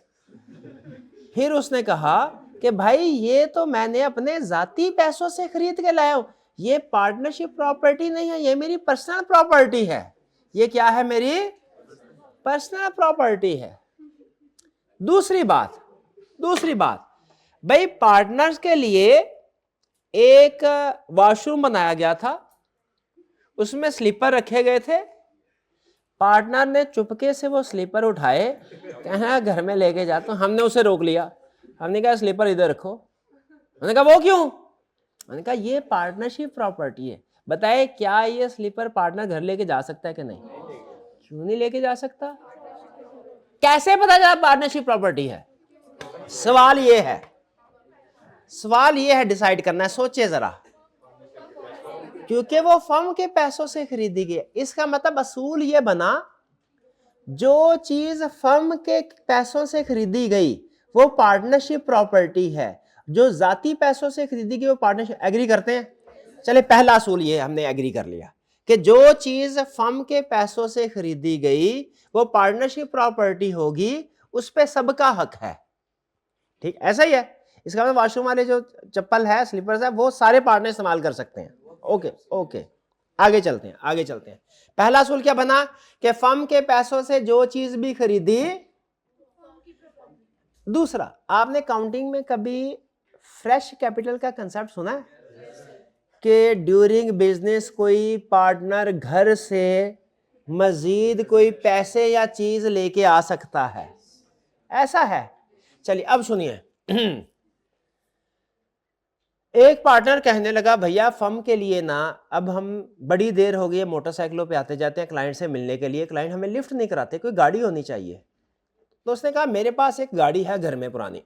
फिर उसने कहा कि भाई ये तो मैंने अपने जाती पैसों से खरीद के लाया हूं, ये पार्टनरशिप प्रॉपर्टी नहीं है, ये मेरी पर्सनल प्रॉपर्टी है। ये क्या है? मेरी पर्सनल प्रॉपर्टी है। दूसरी बात भाई, पार्टनर्स के लिए एक वॉशरूम बनाया गया था, उसमें स्लीपर रखे गए थे। पार्टनर ने चुपके से वो स्लीपर उठाए, कहा घर में लेके जाता हूं। हमने उसे रोक लिया, हमने कहा स्लीपर इधर रखो। हमने कहा वो क्यों? मैंने कहा ये पार्टनरशिप प्रॉपर्टी है। बताए क्या ये स्लीपर पार्टनर घर लेके जा सकता है कि नहीं? क्यों नहीं लेके जा सकता? कैसे पता चला पार्टनरशिप प्रॉपर्टी है? सवाल ये है डिसाइड करना है। सोचिए जरा, क्योंकि वो फर्म के पैसों से खरीदी गई। इसका मतलब असूल ये बना, जो चीज फर्म के पैसों से खरीदी गई वो पार्टनरशिप प्रॉपर्टी है, जो जाती पैसों से खरीदी गई वो पार्टनरशिप। एग्री करते हैं? चले, पहला असूल ये हमने एग्री कर लिया कि जो चीज फर्म के पैसों से खरीदी गई वो पार्टनरशिप प्रॉपर्टी होगी, उस पे सबका हक है। ठीक, ऐसा ही है। इसका मतलब वॉशरूम वाले जो चप्पल है, स्लीपर्स है, वो सारे पार्टनर इस्तेमाल कर सकते हैं। ओके, आगे चलते हैं। पहला असूल क्या बना कि फर्म के पैसों से जो चीज भी खरीदी। दूसरा, आपने काउंटिंग में कभी फ्रेश कैपिटल का कंसेप्ट सुना है कि ड्यूरिंग बिजनेस कोई पार्टनर घर से मजीद कोई पैसे या चीज लेके आ सकता है? ऐसा है। चलिए अब सुनिए। एक पार्टनर कहने लगा भैया फर्म के लिए ना, अब हम बड़ी देर हो गई मोटरसाइकिलों पे आते जाते हैं क्लाइंट से मिलने के लिए, क्लाइंट हमें लिफ्ट नहीं कराते, कोई गाड़ी होनी चाहिए। तो उसने कहा मेरे पास एक गाड़ी है घर में पुरानी,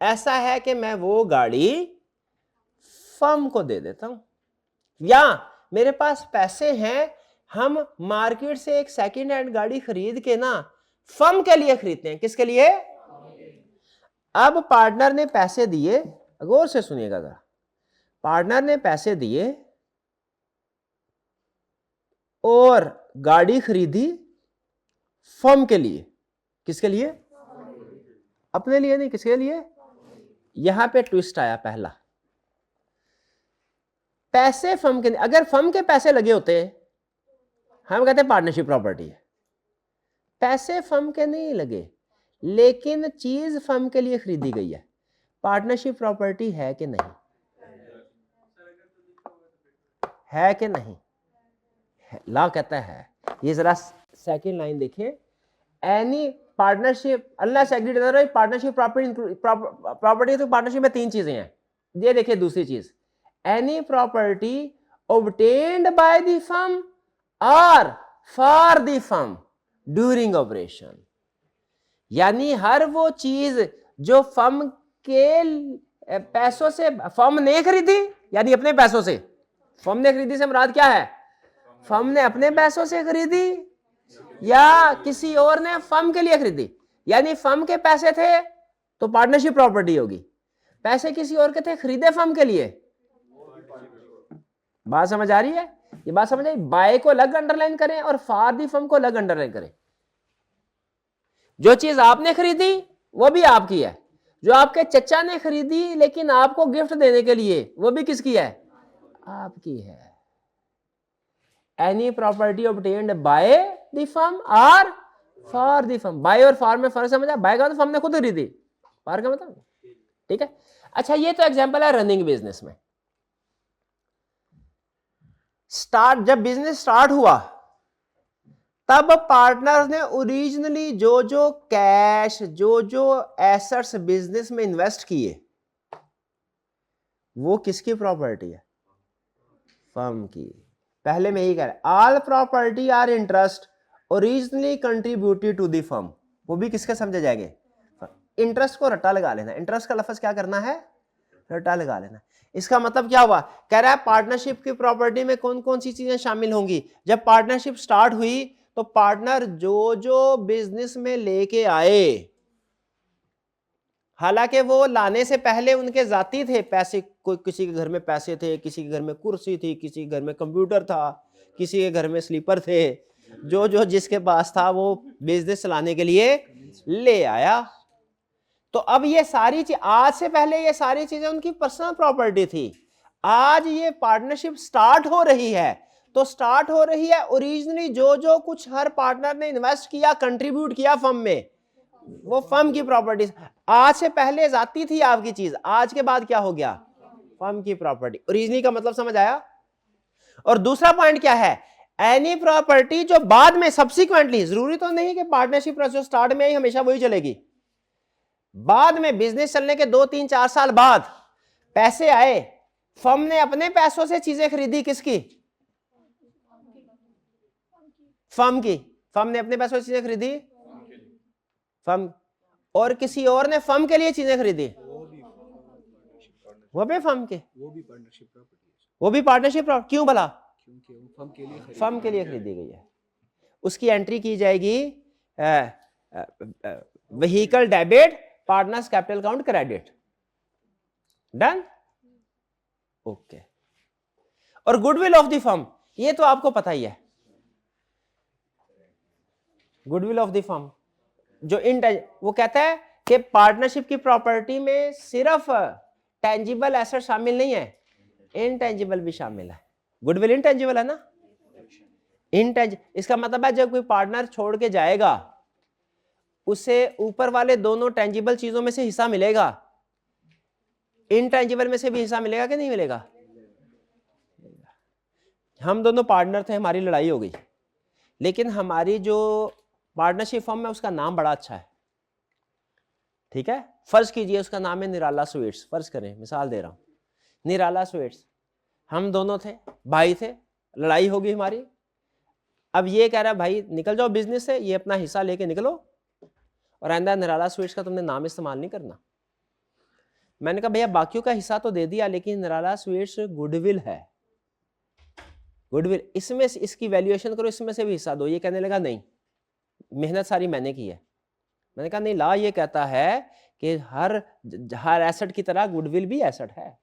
ऐसा है कि मैं वो गाड़ी फर्म को दे देता हूं, या मेरे पास पैसे हैं, हम मार्केट से एक सेकंड हैंड गाड़ी खरीद के ना फर्म के लिए खरीदते हैं। किसके लिए? अब पार्टनर ने पैसे दिए, गौर से सुनिएगा जरा। पार्टनर ने पैसे दिए और गाड़ी खरीदी फर्म के लिए। किसके लिए? अपने लिए नहीं, किसके लिए? यहां पे ट्विस्ट आया। पहला, पैसे फर्म के, अगर फर्म के पैसे लगे होते हम कहते हैं पार्टनरशिप प्रॉपर्टी है। पैसे फर्म के नहीं लगे, लेकिन चीज फर्म के लिए खरीदी गई है, पार्टनरशिप प्रॉपर्टी है कि नहीं? है कि नहीं? लॉ कहता है। ये जरा सेकंड लाइन देखिए, any partnership unless agreed otherwise partnership property. तो पार्टनरशिप में तीन चीजें हैं। ये देखिए दूसरी चीज, any property obtained by the firm और for the firm during operation. यानी हर वो चीज जो फर्म के पैसों से फर्म ने खरीदी, यानी अपने पैसों से, फर्म ने खरीदी से मुराद क्या है? फर्म ने अपने पैसों से खरीदी या किसी और ने फर्म के लिए खरीदी। यानी फर्म के पैसे थे तो पार्टनरशिप प्रॉपर्टी होगी, पैसे किसी और के थे खरीदे फर्म के लिए। बात समझ आ रही है? ये बात समझ आई? बाय को अलग अंडरलाइन करें और फॉर दी फर्म को अलग अंडरलाइन करें। जो चीज आपने खरीदी वो भी आपकी है, जो आपके चचा ने खरीदी लेकिन आपको गिफ्ट देने के लिए, वो भी किसकी है? आपकी है। Any property obtained by the firm और फॉर द फर्म। बाय और फॉर में फर्क समझा? बाय का मतलब फर्म ने खुद खरीदी, फॉर का मतलब, ठीक है। अच्छा ये तो एग्जांपल है रनिंग बिजनेस में। जब बिजनेस स्टार्ट हुआ तब पार्टनर्स ने ओरिजिनली जो कैश जो एसेट्स बिजनेस में इन्वेस्ट किए वो किसकी प्रॉपर्टी है? फर्म की। पहले में यही कह रहा है, all property or interest originally contributed to the firm. वो भी किसके समझे जाएंगे? इंटरेस्ट को रट्टा लगा लेना। इंटरेस्ट का लफ्ज क्या करना है? रट्टा लगा लेना। इसका मतलब क्या हुआ? कह रहा है पार्टनरशिप की प्रॉपर्टी में कौन कौन सी चीजें शामिल होंगी? जब पार्टनरशिप स्टार्ट हुई तो पार्टनर जो बिजनेस में लेके आए, हालांकि वो लाने से पहले उनके जाती थे पैसे, कोई किसी के घर में पैसे थे, किसी के घर में कुर्सी थी, किसी के घर में कंप्यूटर था, किसी के घर में स्लीपर थे, जो जिसके पास था वो बिजनेस चलाने के लिए ले आया। तो अब ये सारी चीज, आज से पहले ये सारी चीजें उनकी पर्सनल प्रॉपर्टी थी। आज ये पार्टनरशिप स्टार्ट हो रही है, तो स्टार्ट हो रही है ओरिजिनली जो कुछ हर पार्टनर ने इन्वेस्ट किया, कंट्रीब्यूट किया फर्म में, वो फर्म की प्रॉपर्टी। आज से पहले जाती थी आपकी चीज, आज के बाद क्या हो गया? फर्म की प्रॉपर्टी। ओरिजिनली का मतलब समझ आया? और दूसरा पॉइंट क्या है? एनी प्रॉपर्टी जो बाद में सब्सिक्वेंटली, जरूरी तो नहीं कि पार्टनरशिप जो स्टार्ट में ही हमेशा वही चलेगी, बाद में बिजनेस चलने के 2 3 4 साल बाद पैसे आए, फर्म ने अपने पैसों से चीजें खरीदी, किसकी? फर्म की। फर्म ने अपने पैसों से चीजें खरीदी, फर्म, और किसी और ने फर्म के लिए चीजें खरीदी, वो भी फर्म के, वो भी पार्टनरशिप प्रॉपर्टी। क्यों भला? क्योंकि वो फर्म के लिए खरीदी गई है। उसकी एंट्री की जाएगी vehicle debit, partners capital account credit. Done? Okay. और गुडविल ऑफ द फर्म, ये तो आपको पता ही है। गुडविल ऑफ द फर्म जो वो कहता है कि पार्टनरशिप की प्रॉपर्टी में सिर्फ टेंजिबल एसेट शामिल नहीं है, इनटेंजिबल भी शामिल है। गुडविल इनटेंजिबल है ना? इसका मतलब है जब कोई पार्टनर छोड़ के जाएगा उसे ऊपर वाले दोनों टेंजिबल चीजों में से हिस्सा मिलेगा, इनटेंजिबल में से भी हिस्सा मिलेगा कि नहीं मिलेगा? हम दोनों पार्टनर थे, हमारी लड़ाई हो गई, लेकिन हमारी जो पार्टनरशिप फर्म है उसका नाम बड़ा अच्छा है, ठीक है। फर्ज कीजिए उसका नाम है निराला स्वीट्स, फर्ज करें, मिसाल दे रहा हूं, निराला स्वीट्स। हम दोनों थे, भाई थे, लड़ाई होगी हमारी। अब ये कह रहा है भाई निकल जाओ बिजनेस से, ये अपना हिस्सा लेके निकलो और आइंदा निराला स्वीट्स का तुमने नाम इस्तेमाल नहीं करना। मैंने कहा भैया बाकियों का हिस्सा तो दे दिया, लेकिन निराला स्वीट्स गुडविल है, गुडविल, इसमें इसकी वैल्यूएशन करो, इसमें से भी हिस्सा दो। ये कहने लगा नहीं, मेहनत सारी मैंने की है। मैंने कहा नहीं, ला ये कहता है कि हर एसेट की तरह गुडविल भी एसेट है।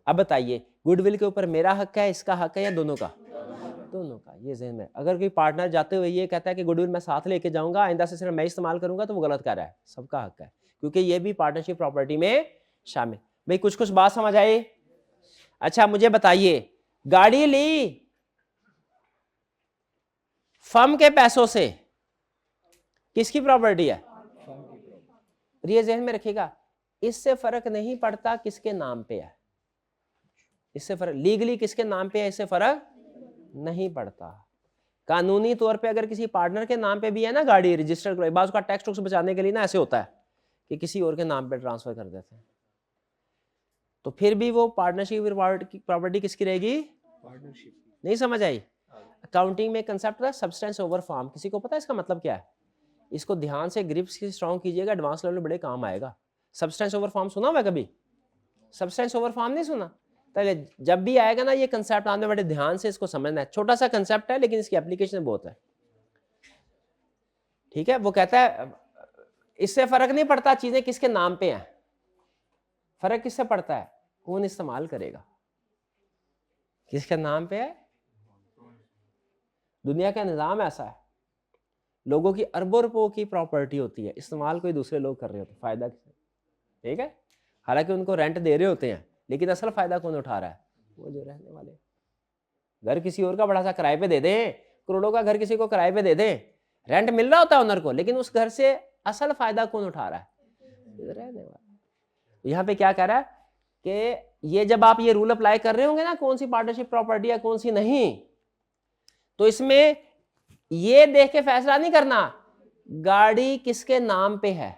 अब बताइए गुडविल के ऊपर मेरा हक है, इसका हक है, या दोनों का? दोनों का। ये ज़हन में, अगर कोई पार्टनर जाते हुए ये कहता है कि गुडविल मैं साथ लेके जाऊंगा, आइंदा से सिर्फ मैं इस्तेमाल करूंगा, तो वो गलत कर रहा है। सबका हक है, क्योंकि ये भी पार्टनरशिप प्रॉपर्टी में शामिल। भाई कुछ बात समझ आई? अच्छा मुझे बताइए, गाड़ी ली फर्म के पैसों से, किसकी प्रॉपर्टी है? ये ज़हन में रखिएगा, इससे फर्क नहीं पड़ता किसके नाम पे है, इससे फर्क, लीगली किसके नाम पे है इससे फर्क नहीं पड़ता। कानूनी तौर पे अगर किसी पार्टनर के नाम पे भी है ना गाड़ी रजिस्टर करो, बात उसका टैक्स टूक्स बचाने के लिए ना ऐसे होता है कि किसी और के नाम पे ट्रांसफर कर देते हैं, तो फिर भी वो पार्टनरशिप प्रॉपर्टी किसकी रहेगी? पार्टनरशिप। नहीं समझ आई? अकाउंटिंग में कंसेप्ट है सब्सटेंस ओवर फॉर्म, किसी को पता है इसका मतलब क्या है? इसको ध्यान से ग्रिप्स की स्ट्रॉन्ग कीजिएगा, एडवांस लेवल में बड़े काम आएगा। सब्सटेंस ओवर फॉर्म सुना हुआ कभी? सब्सटेंस ओवर फॉर्म नहीं सुना? पहले जब भी आएगा ना ये कंसेप्ट, आने बड़े ध्यान से इसको समझना है। छोटा सा कंसेप्ट है लेकिन इसकी एप्लीकेशन बहुत है, ठीक है। वो कहता है इससे फर्क नहीं पड़ता चीजें किसके नाम पे हैं, फर्क किससे पड़ता है? कौन इस्तेमाल करेगा, किसके नाम पे है। दुनिया का निजाम ऐसा है, लोगों की अरबों रुपयों की प्रॉपर्टी होती है, इस्तेमाल कोई दूसरे लोग कर रहे होते हैं, फायदा किसे? ठीक है, हालांकि उनको रेंट दे रहे होते हैं, लेकिन असल फायदा कौन उठा रहा है? वो जो रहने वाले, घर किसी और का बड़ा सा किराए पे दे दें, करोड़ों का घर किसी को किराए पे दे दें, रेंट मिल रहा होता है ओनर को, लेकिन उस घर से असल फायदा कौन उठा रहा है? रहने वाला। यहाँ पे क्या कह रहा है कि ये जब आप ये रूल अप्लाई कर रहे होंगे ना, कौन सी पार्टनरशिप प्रॉपर्टी है कौन सी नहीं, तो इसमें ये देख के फैसला नहीं करना गाड़ी किसके नाम पे है,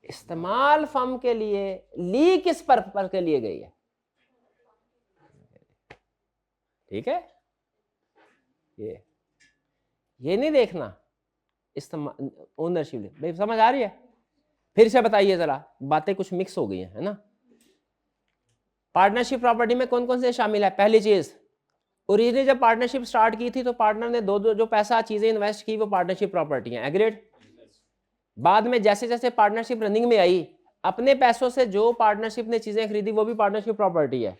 इस्तेमाल फर्म के लिए, ली किस पर्पस के लिए गई है, ठीक है। ये नहीं देखना इस्तेमाल ओनरशिप, भाई समझ आ रही है? फिर से बताइए जरा, बातें कुछ मिक्स हो गई हैं, है ना। पार्टनरशिप प्रॉपर्टी में कौन कौन से शामिल है? पहली चीज, ओरिजिनली जब पार्टनरशिप स्टार्ट की थी तो पार्टनर ने दो जो पैसा चीजें इन्वेस्ट की वो पार्टनरशिप प्रॉपर्टी है, एग्रीड। बाद में जैसे जैसे पार्टनरशिप रनिंग में आई, अपने पैसों से जो पार्टनरशिप ने चीजें खरीदी वो भी पार्टनरशिप प्रॉपर्टी है,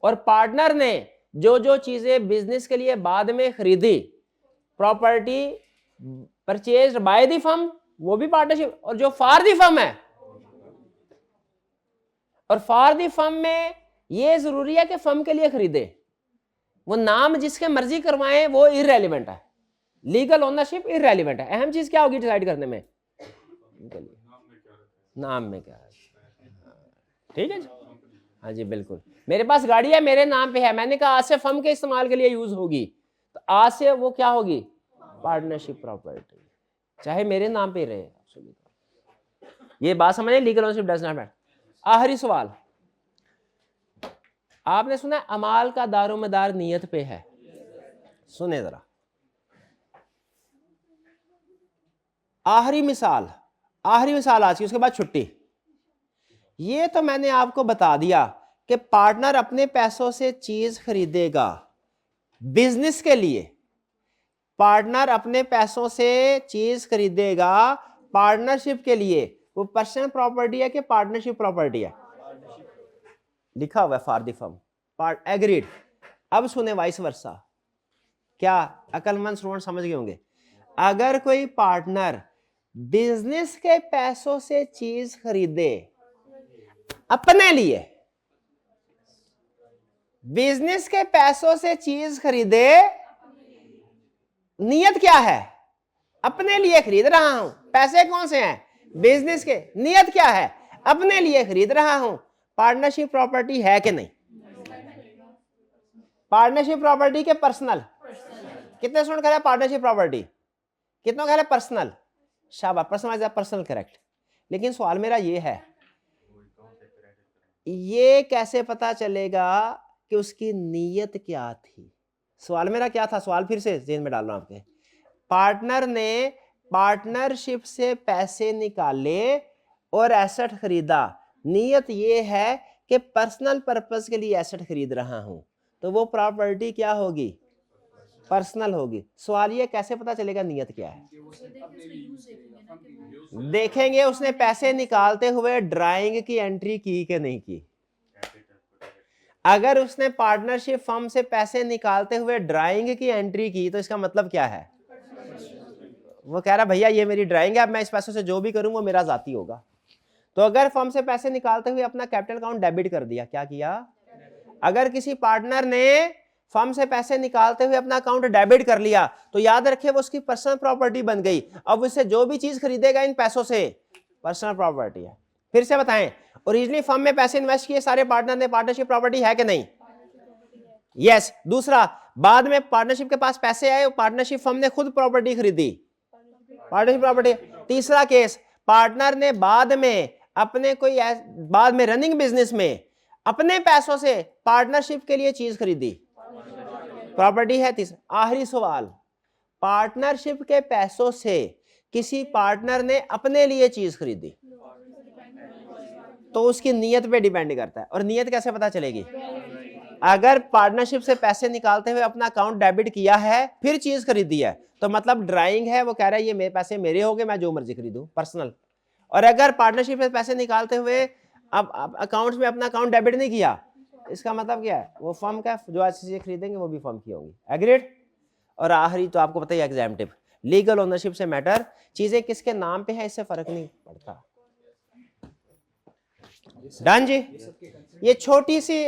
और पार्टनर ने जो जो चीजें बिजनेस के लिए बाद में खरीदी, property purchased bye the firm, वो भी पार्टनरशिप, और जो फॉर द फर्म है, और फॉर द फर्म में ये जरूरी है कि फर्म के लिए खरीदे, वो नाम जिसके मर्जी करवाएं वो इररेलेवेंट है, लीगल ओनरशिप इररेलेवेंट है। अहम चीज क्या होगी डिसाइड करने में, नाम में क्या है, ठीक है जी, हाँ जी बिल्कुल। मेरे पास गाड़ी है मेरे नाम पे है, मैंने कहा आज से फर्म के इस्तेमाल के लिए यूज होगी, तो आज से वो क्या होगी, पार्टनरशिप प्रॉपर्टी, चाहे मेरे नाम पे रहे। ये बात समझे, legal ownership does not matter. आखिरी सवाल, आपने सुना अमाल का दारोमदार नियत पे है, सुने जरा। आखिरी मिसाल आज की, उसके बाद छुट्टी। ये तो मैंने आपको बता दिया कि पार्टनर अपने पैसों से चीज खरीदेगा बिजनेस के लिए, पार्टनर अपने पैसों से चीज खरीदेगा पार्टनरशिप के लिए, वो पर्सनल प्रॉपर्टी है कि पार्टनरशिप प्रॉपर्टी है, लिखा हुआ है फॉर द फर्म, एग्रीड। अब सुने वाइस वर्सा, क्या अकलमंद श्रोण समझ गए होंगे, अगर कोई पार्टनर बिजनेस के पैसों से चीज खरीदे अपने लिए, बिजनेस के पैसों से चीज खरीदे, नियत क्या है, अपने लिए खरीद रहा हूं, पैसे कौन से हैं, बिजनेस के, नियत क्या है, अपने लिए खरीद रहा हूं, पार्टनरशिप प्रॉपर्टी है कि नहीं, पार्टनरशिप प्रॉपर्टी के पर्सनल, कितने स्टूडेंट कह रहे हैं पार्टनरशिप प्रॉपर्टी, कितनों कह रहे हैं पर्सनल, शाबाश, पर्सनल पर्सनल करेक्ट। लेकिन सवाल मेरा ये है, ये कैसे पता चलेगा कि उसकी नीयत क्या थी, सवाल मेरा क्या था, सवाल फिर से जेन में डाल रहा हूं आपके, पार्टनर ने पार्टनरशिप से पैसे निकाले और एसेट खरीदा, नीयत ये है कि पर्सनल पर्पस के लिए एसेट खरीद रहा हूं, तो वो प्रॉपर्टी क्या होगी, पर्सनल होगी। सवाल ये कैसे पता चलेगा नीयत क्या है, देखेंगे उसने पैसे निकालते हुए ड्राइंग की एंट्री की कि नहीं की। अगर उसने पार्टनरशिप फर्म से पैसे निकालते हुए ड्राइंग की एंट्री की तो इसका मतलब क्या है, वो कह रहा भैया ये मेरी ड्राइंग है, अब मैं इस पैसों से जो भी करूं वो मेरा जाती होगा। तो अगर फर्म से पैसे निकालते हुए अपना कैपिटल अकाउंट डेबिट कर दिया, क्या किया, अगर किसी पार्टनर ने फर्म से पैसे निकालते हुए अपना अकाउंट डेबिट कर लिया तो याद रखे वो उसकी पर्सनल प्रॉपर्टी बन गई, अब उससे जो भी चीज खरीदेगा इन पैसों से पर्सनल प्रॉपर्टी है। फिर से बताएं, ओरिजिनली फर्म में पैसे इन्वेस्ट किए सारे पार्टनर ने, पार्टनरशिप प्रॉपर्टी है कि नहीं, यस। दूसरा, बाद में पार्टनरशिप के पास पैसे आए, पार्टनरशिप फर्म ने खुद प्रॉपर्टी खरीदी, पार्टनरशिप प्रॉपर्टी। तीसरा केस, पार्टनर ने बाद में अपने कोई बाद में रनिंग बिजनेस में अपने पैसों से पार्टनरशिप के लिए चीज खरीदी, प्रॉपर्टी है। तीसरा आखिरी सवाल, पार्टनरशिप के पैसों से किसी पार्टनर ने अपने लिए चीज खरीदी तो उसकी नीयत पे डिपेंड करता है। और नीयत कैसे पता चलेगी, अगर पार्टनरशिप से पैसे निकालते हुए अपना अकाउंट डेबिट किया है फिर चीज खरीदी है तो मतलब ड्राइंग है, वो कह रहा है ये मेरे पैसे मेरे हो गए, मैं जो मर्जी खरीदूं, पर्सनल। और अगर पार्टनरशिप से पैसे निकालते हुए अब अकाउंट्स में अपना अकाउंट डेबिट नहीं किया, इसका मतलब क्या है, वो फर्म का, जो आज चीजें खरीदेंगे वो भी फर्म की होंगी, एग्रीड। और आखिरी तो आपको पता ही एग्जाम्पटिव, लीगल ओनरशिप से मैटर, चीजें किसके नाम पे है इससे फर्क नहीं पड़ता। डन जी। ये छोटी सी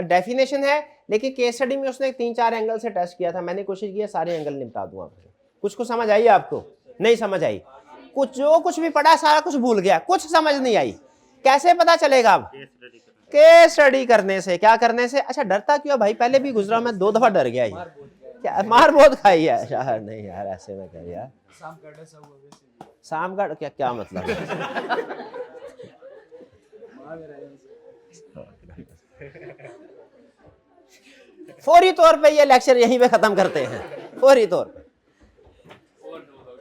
डेफिनेशन है, लेकिन केस स्टडी में उसने 3-4 एंगल से टेस्ट किया था, मैंने कोशिश की है सारे एंगल निपटा दूं आपसे। कुछ को समझ आई आपको? नहीं समझ आई? कुछ जो कुछ भी पढ़ा सारा कुछ भूल गया, कुछ समझ नहीं आई, कैसे पता चलेगा अब? केस स्टडी करने से। क्या करने से? अच्छा डरता क्यों भाई? पहले भी गुजरा, मैं 2 दफा डर गया ये। क्या मार बहुत खाई है यार? नहीं यार ऐसे ना कर यार। शाम का क्या क्या मतलब है? फौरी तौर पे ये लेक्चर यहीं पे खत्म करते हैं, फौरी तौर पे।